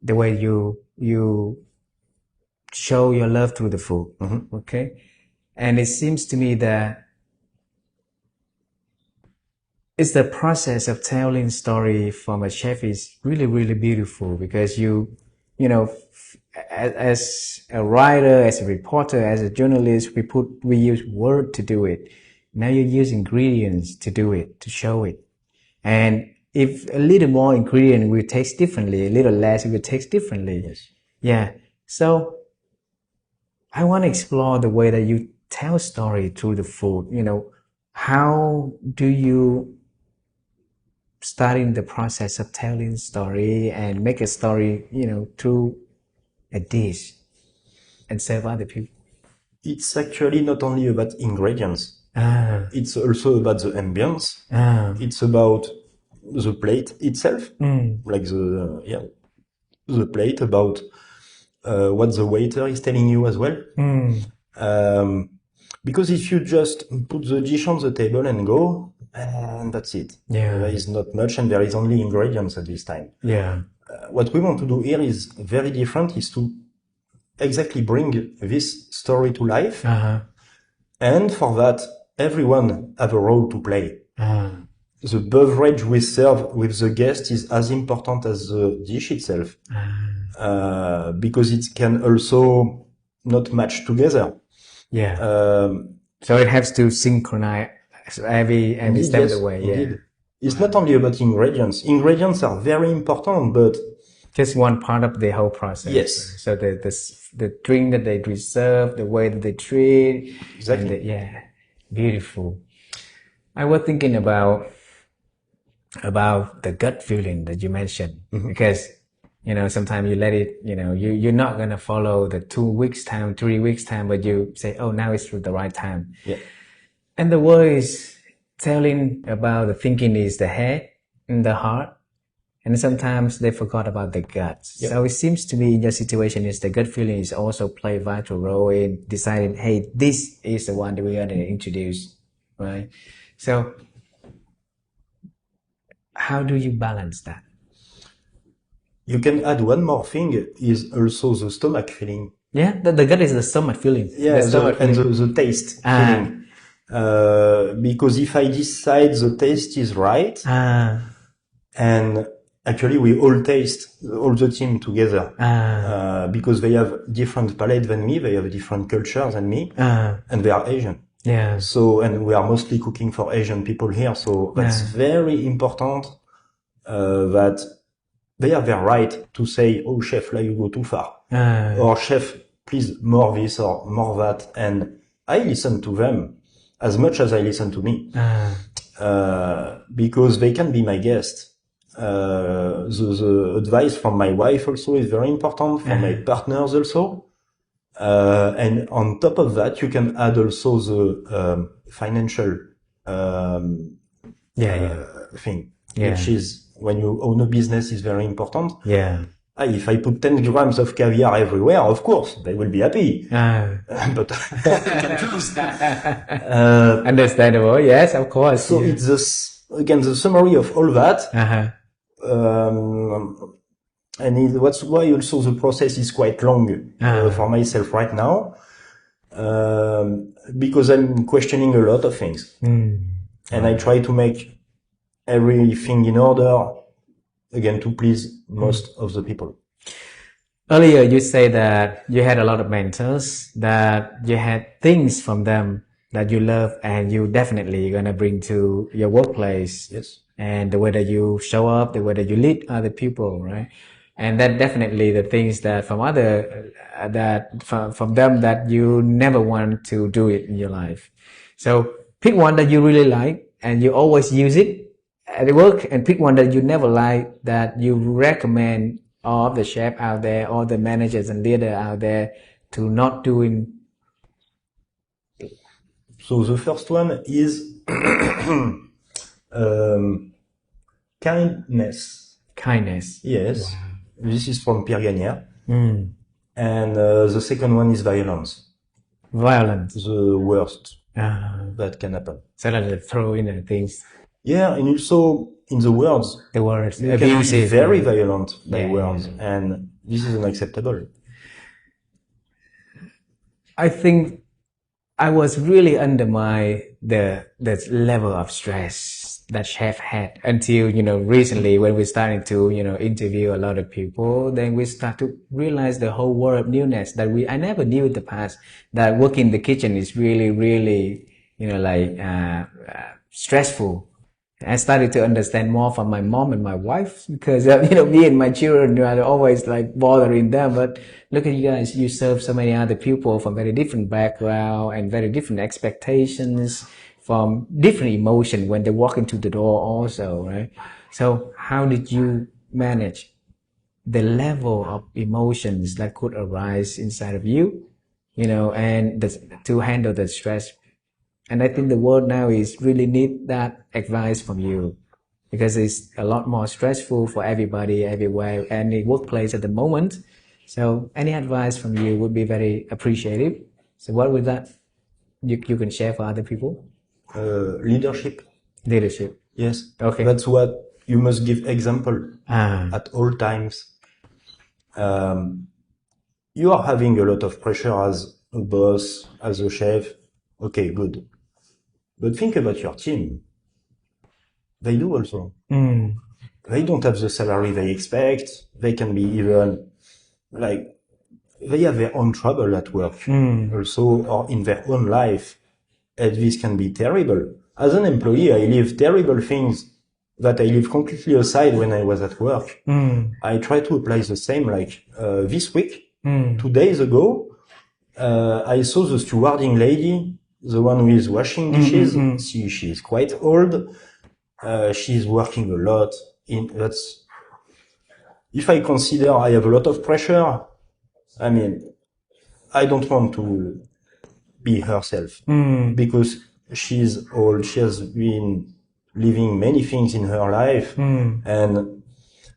the way you show your love through the food. Okay, and it seems to me that it's the process of telling story from a chef is really, really beautiful, because as a writer, as a reporter, as a journalist, we use word to do it. Now you use ingredients to do it, to show it. And if a little more ingredient will taste differently, a little less it will taste differently.
Yes.
Yeah. So I want to explore the way that you tell story through the food. How do you start in the process of telling story and make a story, through a dish and serve other people?
It's actually not only about ingredients. It's also about the ambience. It's about the plate itself, like the plate, about what the waiter is telling you as well. Because if you just put the dish on the table and go, and that's it. There is not much, and there is only ingredients at this time. What we want to do here is very different, is to exactly bring this story to life. And for that, everyone have a role to play. The beverage we serve with the guest is as important as the dish itself, because it can also not match together.
So it has to synchronize every step of the way.
Indeed. It's not only about ingredients. Ingredients are very important, but
just one part of the whole process.
Yes.
So the drink that they reserve, the way that they treat.
Exactly.
Beautiful. I was thinking about the gut feeling that you mentioned, because sometimes you let it, you're not gonna follow the 2 weeks time, 3 weeks time, but you say, oh, now it's the right time. And the word is telling about the thinking is the head and the heart. And sometimes they forgot about the gut. So it seems to me in your situation is the gut feeling is also play a vital role in deciding, hey, this is the one that we're going to introduce, right? So how do you balance that?
You can add one more thing, is also the stomach feeling.
Yeah, the gut is the stomach feeling.
Yeah, the taste feeling. Because if I decide the taste is right, and actually we all taste, all the team together, because they have different palate than me, they have different culture than me, and they are Asian.
Yeah.
So, and we are mostly cooking for Asian people here, so that's very important, that they have their right to say, oh chef, like you go too far. Or chef, please more this or more that. And I listen to them as much as I listen to me. Because they can be my guest. The advice from my wife also is very important, from my partners also. And on top of that, you can add also the financial thing, which is when you own a business is very important.
Yeah.
If I put 10 grams of caviar everywhere, of course, they will be happy. But
understandable. Yes, of course.
So it's again, the summary of all that. And that's why also the process is quite long for myself right now. Because I'm questioning a lot of things. And I try to make everything in order, again, to please most of the people.
Earlier, you say that you had a lot of mentors, that you had things from them that you love and you definitely gonna bring to your workplace.
Yes.
And the way that you show up, the way that you lead other people, right? And that definitely the things that from them that you never want to do it in your life. So pick one that you really like and you always use it at work, and pick one that you never like that you recommend all the chefs out there, all the managers and leaders out there to not doing.
So the first one is kindness.
Kindness.
Yes. Wow. This is from Pierre-Emmanuel. And the second one is violence.
Violence.
The worst that can happen.
So that throw in the things.
Yeah, and also in the words.
The words.
You can be very violent by words, and this is unacceptable.
I think I was really under the level of stress that chef had until, recently when we started to, interview a lot of people, then we start to realize the whole world of newness that I never knew in the past, that working in the kitchen is really, really, stressful. I started to understand more from my mom and my wife because, me and my children are always like bothering them. But look at you guys, you serve so many other people from very different background and very different expectations, from different emotion when they walk into the door also, right? So how did you manage the level of emotions that could arise inside of you, and to handle the stress? And I think the world now is really need that advice from you, because it's a lot more stressful for everybody, everywhere, any workplace at the moment. So any advice from you would be very appreciated. So what would that you can share for other people?
Leadership.
Leadership.
Yes.
Okay.
That's what you must give example at all times. You are having a lot of pressure as a boss, as a chef. Okay, good. But think about your team. They do also. They don't have the salary they expect. They can be even they have their own trouble at work also, or in their own life. And this can be terrible. As an employee, I live terrible things that I live completely aside when I was at work. I try to apply the same, this week, 2 days ago, I saw the stewarding lady, the one who is washing dishes. She's quite old. She's working a lot. If I consider I have a lot of pressure, I don't want to be herself because she's old. She has been living many things in her life. And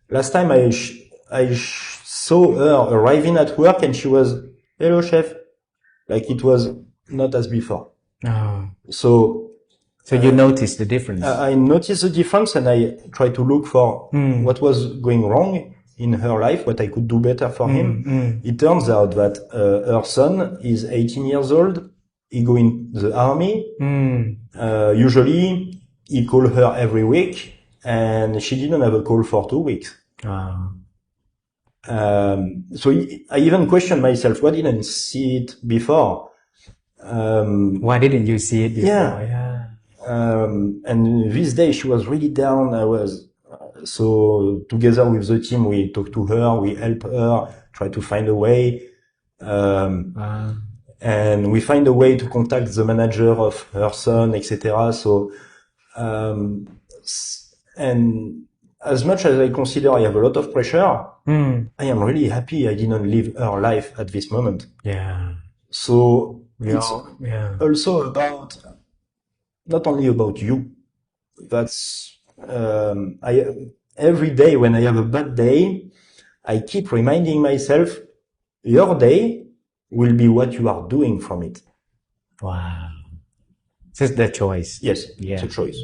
last time I saw her arriving at work and she was, hello, chef. It was not as before. So
you noticed the difference.
I noticed the difference and I tried to look for what was going wrong. in her life, what I could do better for him. It turns out that her son is 18 years old. He go in the army. Usually, he call her every week, and she didn't have a call for 2 weeks.
Wow.
So I even questioned myself, why didn't I see it before?
Why didn't you see it before?
Yeah. And this day she was really down. So together with the team, we talked to her, we help her, try to find a way. And we find a way to contact the manager of her son, etc. So, and as much as I consider I have a lot of pressure, I am really happy I didn't live her life at this moment.
Yeah.
So it's also about, not only about you. That's, every day when I have a bad day, I keep reminding myself, your day will be what you are doing from it.
Wow. It's the choice.
Yes, it's a choice.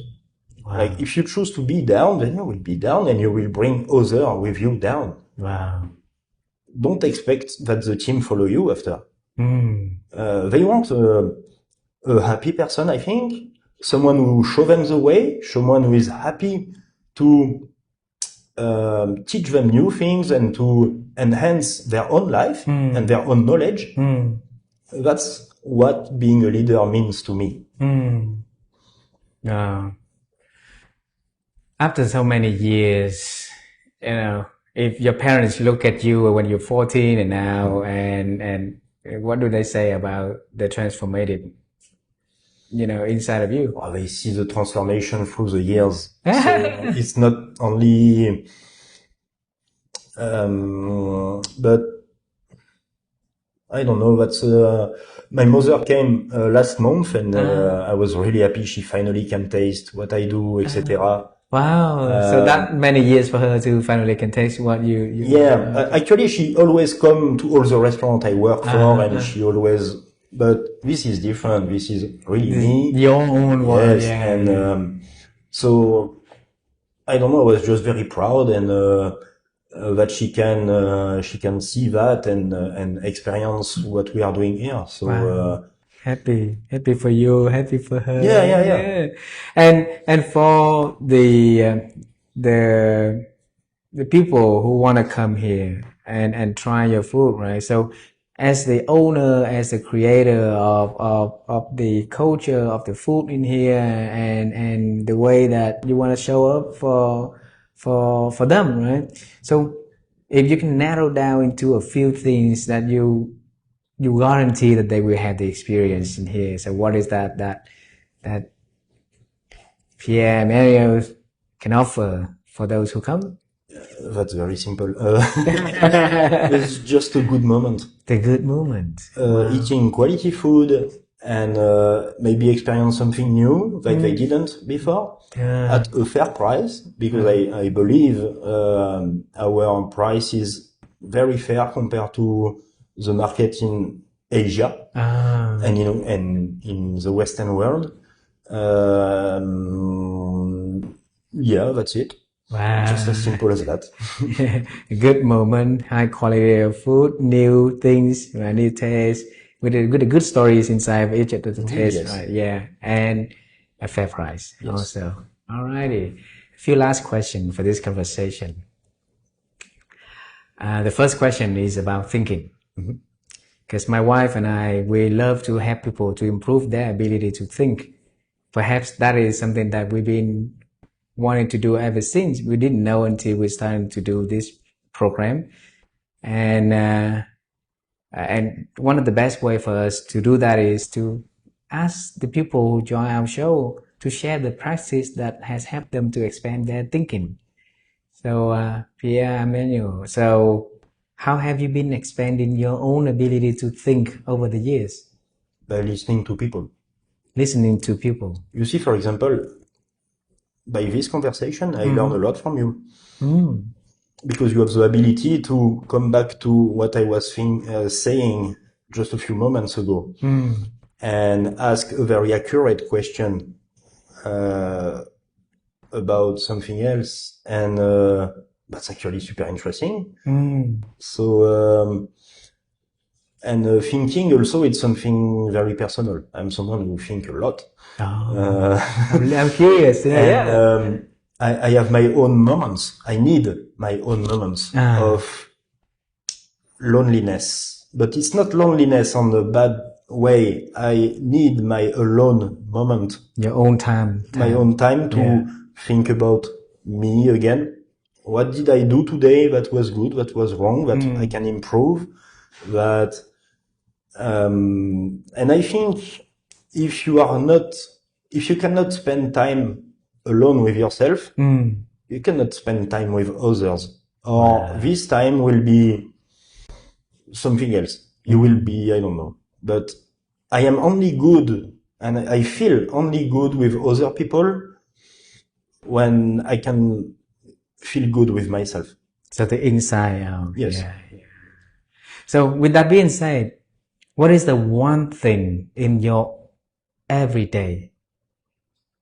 Wow.
Like, if you choose to be down, then you will be down and you will bring others with you down.
Wow.
Don't expect that the team follow you after. They want a happy person, I think. Someone who show them the way, someone who is happy to teach them new things and to enhance their own life and their own knowledge. That's what being a leader means to me.
After so many years, if your parents look at you when you're 14 and now, and what do they say about the transformative, inside of you?
Well, they see the transformation through the years. So it's not only, but I don't know. That's my mother came last month, and I was really happy. She finally can taste what I do, etc.
Wow! So that many years for her to finally can taste what you.
Yeah, actually, she always come to all the restaurants I work for, and she always. But this is different. This is really me.
Your own one.
Yes,
yeah.
and so I don't know. I was just very proud and. That she can see that and experience what we are doing here. So,
wow. Happy for you, happy for her.
Yeah.
And for the people who want to come here and try your food, right? So, as the owner, as the creator of the culture of the food in here and the way that you want to show up for them, right? So if you can narrow down into a few things that you guarantee that they will have the experience in here. So what is that Pierre-Emmanuel can offer for those who come?
That's very simple. It's just a good moment.
The good moment.
Eating quality food and maybe experience something new that they didn't before at a fair price, because I believe our price is very fair compared to the market in Asia and in the Western world. Yeah, that's it.
Wow.
Just as simple as that.
A good moment, high quality of food, new things, new taste, with a good stories inside of each of the taste,
yes.
Right? Yeah, and a fair price also. Alrighty, a few last questions for this conversation. The first question is about thinking. Because my wife and I, we love to help people to improve their ability to think. Perhaps that is something that we've been wanting to do ever since. We didn't know until we started to do this program. And one of the best way for us to do that is to ask the people who join our show to share the practice that has helped them to expand their thinking. So, Pierre-Emmanuel, so how have you been expanding your own ability to think over the years?
By listening to people.
Listening to people.
You see, for example, by this conversation, I learned a lot from you. Because you have the ability to come back to what I was saying just a few moments ago and ask a very accurate question about something else, and that's actually super interesting. So, thinking also, it's something very personal. I'm someone who think a lot.
I'm curious.
I have my own moments. I need my own moments of loneliness, but it's not loneliness on a bad way. I need my alone moment.
Your own time.
My own time to think about me again. What did I do today that was good, that was wrong, that I can improve, that, and I think if you cannot spend time alone with yourself, you cannot spend time with others, or this time will be something else. You will be, I don't know, but I am only good and I feel only good with other people when I can feel good with myself.
So the inside out.
Yes.
Yeah. So with that being said, what is the one thing in your everyday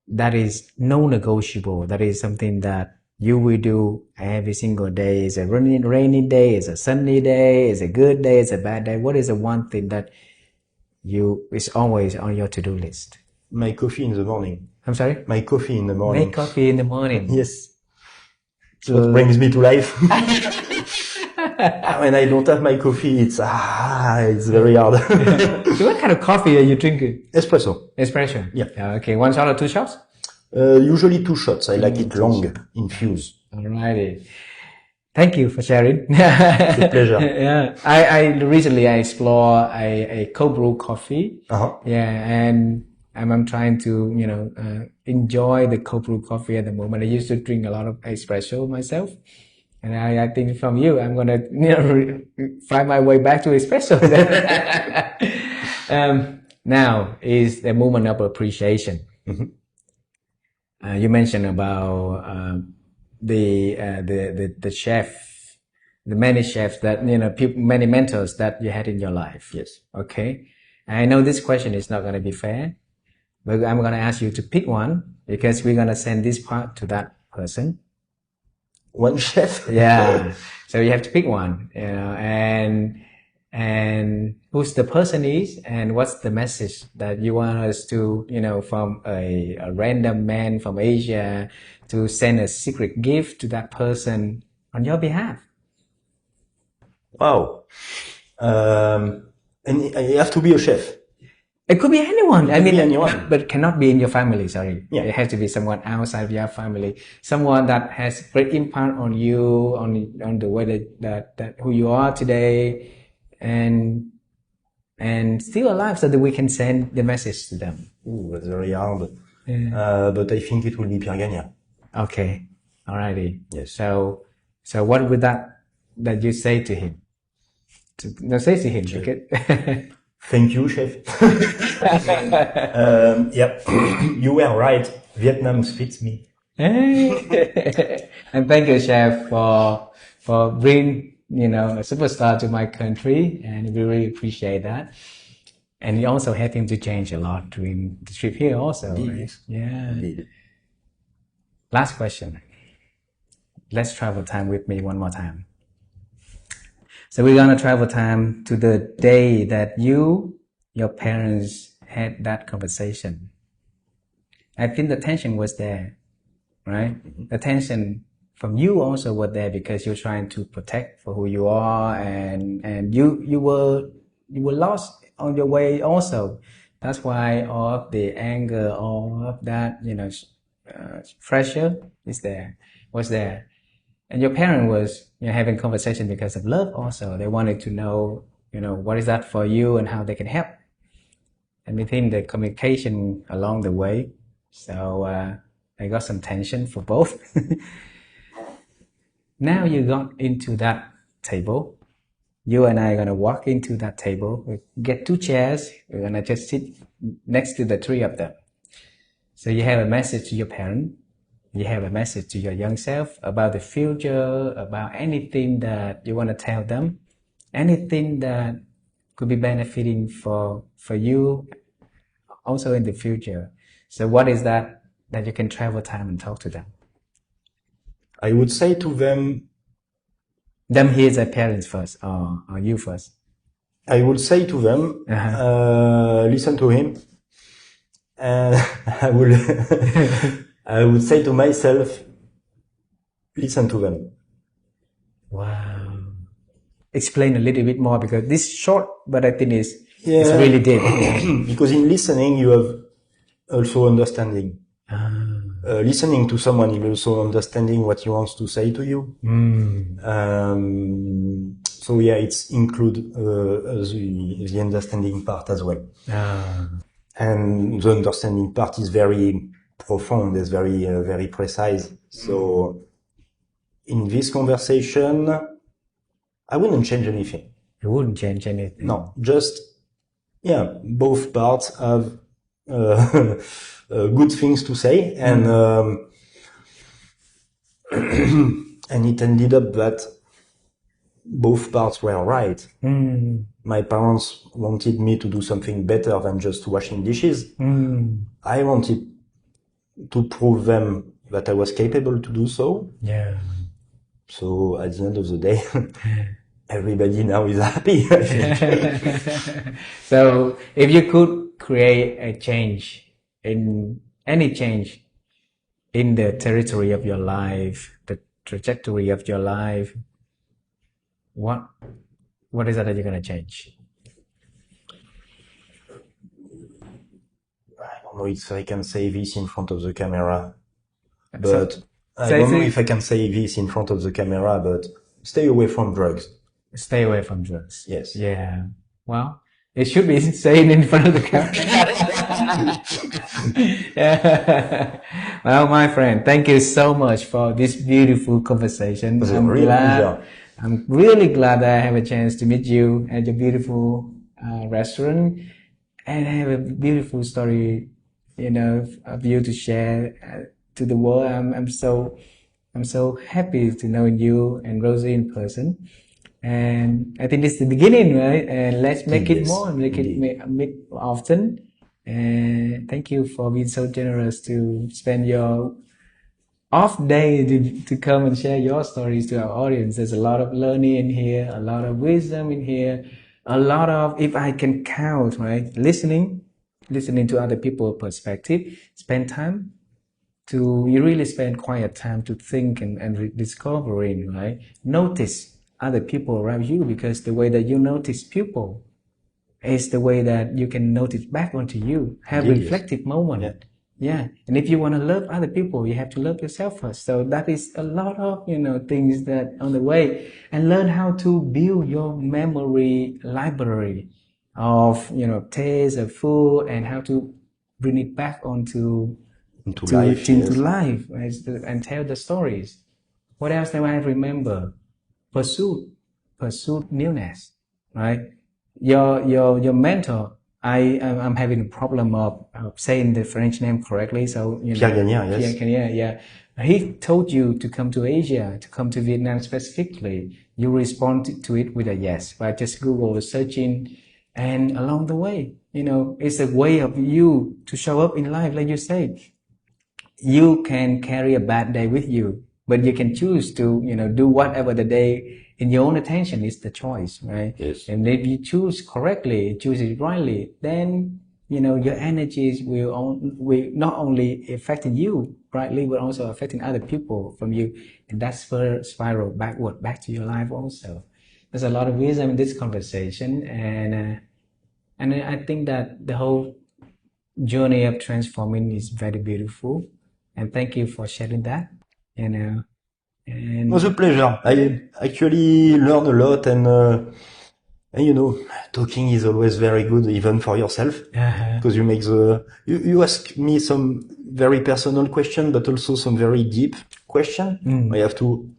that is non-negotiable? That is something that you will do every single day. Is a rainy day? Is a sunny day? Is a good day? Is a bad day? What is the one thing that is always on your to-do list?
My coffee in the morning.
I'm sorry?
My coffee in the morning.
Make coffee in the morning.
Yes. So what brings me to life. When I don't have my coffee, it's very hard.
So what kind of coffee are you drinking?
Espresso.
Espresso?
Yeah.
Okay, 1 shot or 2 shots?
Usually 2 shots. I like it long, infused.
Alrighty. Thank you for sharing.
It's a pleasure.
Yeah. I recently explore a cold brew coffee. Yeah, and I'm trying to, enjoy the cold brew coffee at the moment. I used to drink a lot of espresso myself. And I think from you, I'm going to, find my way back to espresso. Now is the moment of appreciation. You mentioned about, the chef, the many chefs that, many mentors that you had in your life.
Yes.
Okay. I know this question is not going to be fair, but I'm going to ask you to pick one because we're going to send this part to that person.
One chef?
Yeah. So you have to pick one, and who's the person is and what's the message that you want us to, from a random man from Asia to send a secret gift to that person on your behalf.
Wow. And you have to be a chef.
It could be anyone.
Anyone.
But cannot be in your family, sorry.
Yeah.
It has to be someone outside of your family. Someone that has great impact on you, on the way that who you are today, and still alive so that we can send the message to them.
Ooh, that's very hard. But I think it will be Pierre-Emmanuel.
Okay. Alrighty.
Yes.
So what would that you say to him? Say to him. Okay.
Thank you, chef. Yeah, you were right. Vietnam fits me.
And thank you, chef, for bringing, a superstar to my country, and we really appreciate that. And you also helped him to change a lot during the trip here also.
Indeed.
Right? Yeah.
Indeed.
Last question. Let's travel time with me one more time. So we're gonna travel time to the day that your parents had that conversation. I think the tension was there, right? The tension from you also was there because you're trying to protect for who you are, and you were lost on your way also. That's why all of the anger, all of that, pressure was there. And your parent was, having conversation because of love also. They wanted to know, what is that for you and how they can help. And within the communication along the way, so I got some tension for both. Now you got into that table. You and I are going to walk into that table. We get 2 chairs. We're going to just sit next to the 3 of them. So you have a message to your parent. You have a message to your young self about the future, about anything that you want to tell them, anything that could be benefiting for you also in the future. So what is that you can travel time and talk to them?
I would say to them,
Them hear their parents first, or you first?
I would say to them, listen to him. And I would say to myself, listen to them.
Wow. Explain a little bit more, because this is short, but I think it's really deep.
Because in listening, you have also understanding. Listening to someone is also understanding what he wants to say to you. So yeah, it's include the understanding part as well. And the understanding part is very profound, is very very precise. So in this conversation, I wouldn't change anything.
You wouldn't change anything?
No, just both parts have good things to say, and and it ended up that both parts were right. My parents wanted me to do something better than just washing dishes. I wanted to prove them that I was capable to do so.
Yeah.
So at the end of the day, everybody now is happy.
So if you could create a change, any change in the territory of your life, the trajectory of your life, what is it that you're going to change?
I don't know if I can say this in front of the camera, but I don't know if I can say this in front of the camera, but stay away from drugs.
Stay away from drugs.
Yes.
Yeah. Well, it should be saying in front of the camera. Yeah. Well, my friend, thank you so much for this beautiful conversation. I'm really glad that I have a chance to meet you at your beautiful restaurant and have a beautiful story, of you to share to the world. I'm so happy to know you and Rosie in person. And I think this is the beginning, right? And let's make it more, make it meet often. And thank you for being so generous to spend your off day to come and share your stories to our audience. There's a lot of learning in here, a lot of wisdom in here, a lot of, if I can count, right? Listening to other people's perspective, spend time you really spend quiet time to think and discovering, right? Notice other people around you, because the way that you notice people is the way that you can notice back onto you. Have reflective moment. Yeah. And if you want to love other people, you have to love yourself first. So that is a lot of, things that on the way, and learn how to build your memory library of, taste of food, and how to bring it back into life, right? And tell the stories. What else do I remember? Pursue newness, right? Your mentor, I'm having a problem of saying the French name correctly. So Pierre-Emmanuel, yes. He told you to come to Asia, to come to Vietnam specifically. You respond to it with a yes by just Google searching, and along the way, it's a way of you to show up in life, like you said. You can carry a bad day with you, but you can choose to, do whatever the day in your own attention is the choice, right?
Yes.
And if you choose correctly, choose it rightly, then, your energies will not only affecting you rightly, but also affecting other people from you. And that's for spiral backward, back to your life also. There's a lot of wisdom in this conversation. And I think that the whole journey of transforming is very beautiful. And thank you for sharing that. And
it was a pleasure. I actually learned a lot, and talking is always very good, even for yourself, because you make you ask me some very personal question, but also some very deep question. I have to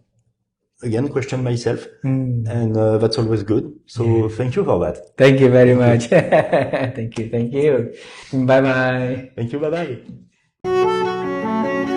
again question myself, and that's always good. So thank you for that.
Thank you very much. Thank you. Bye bye.
Thank you. Bye bye.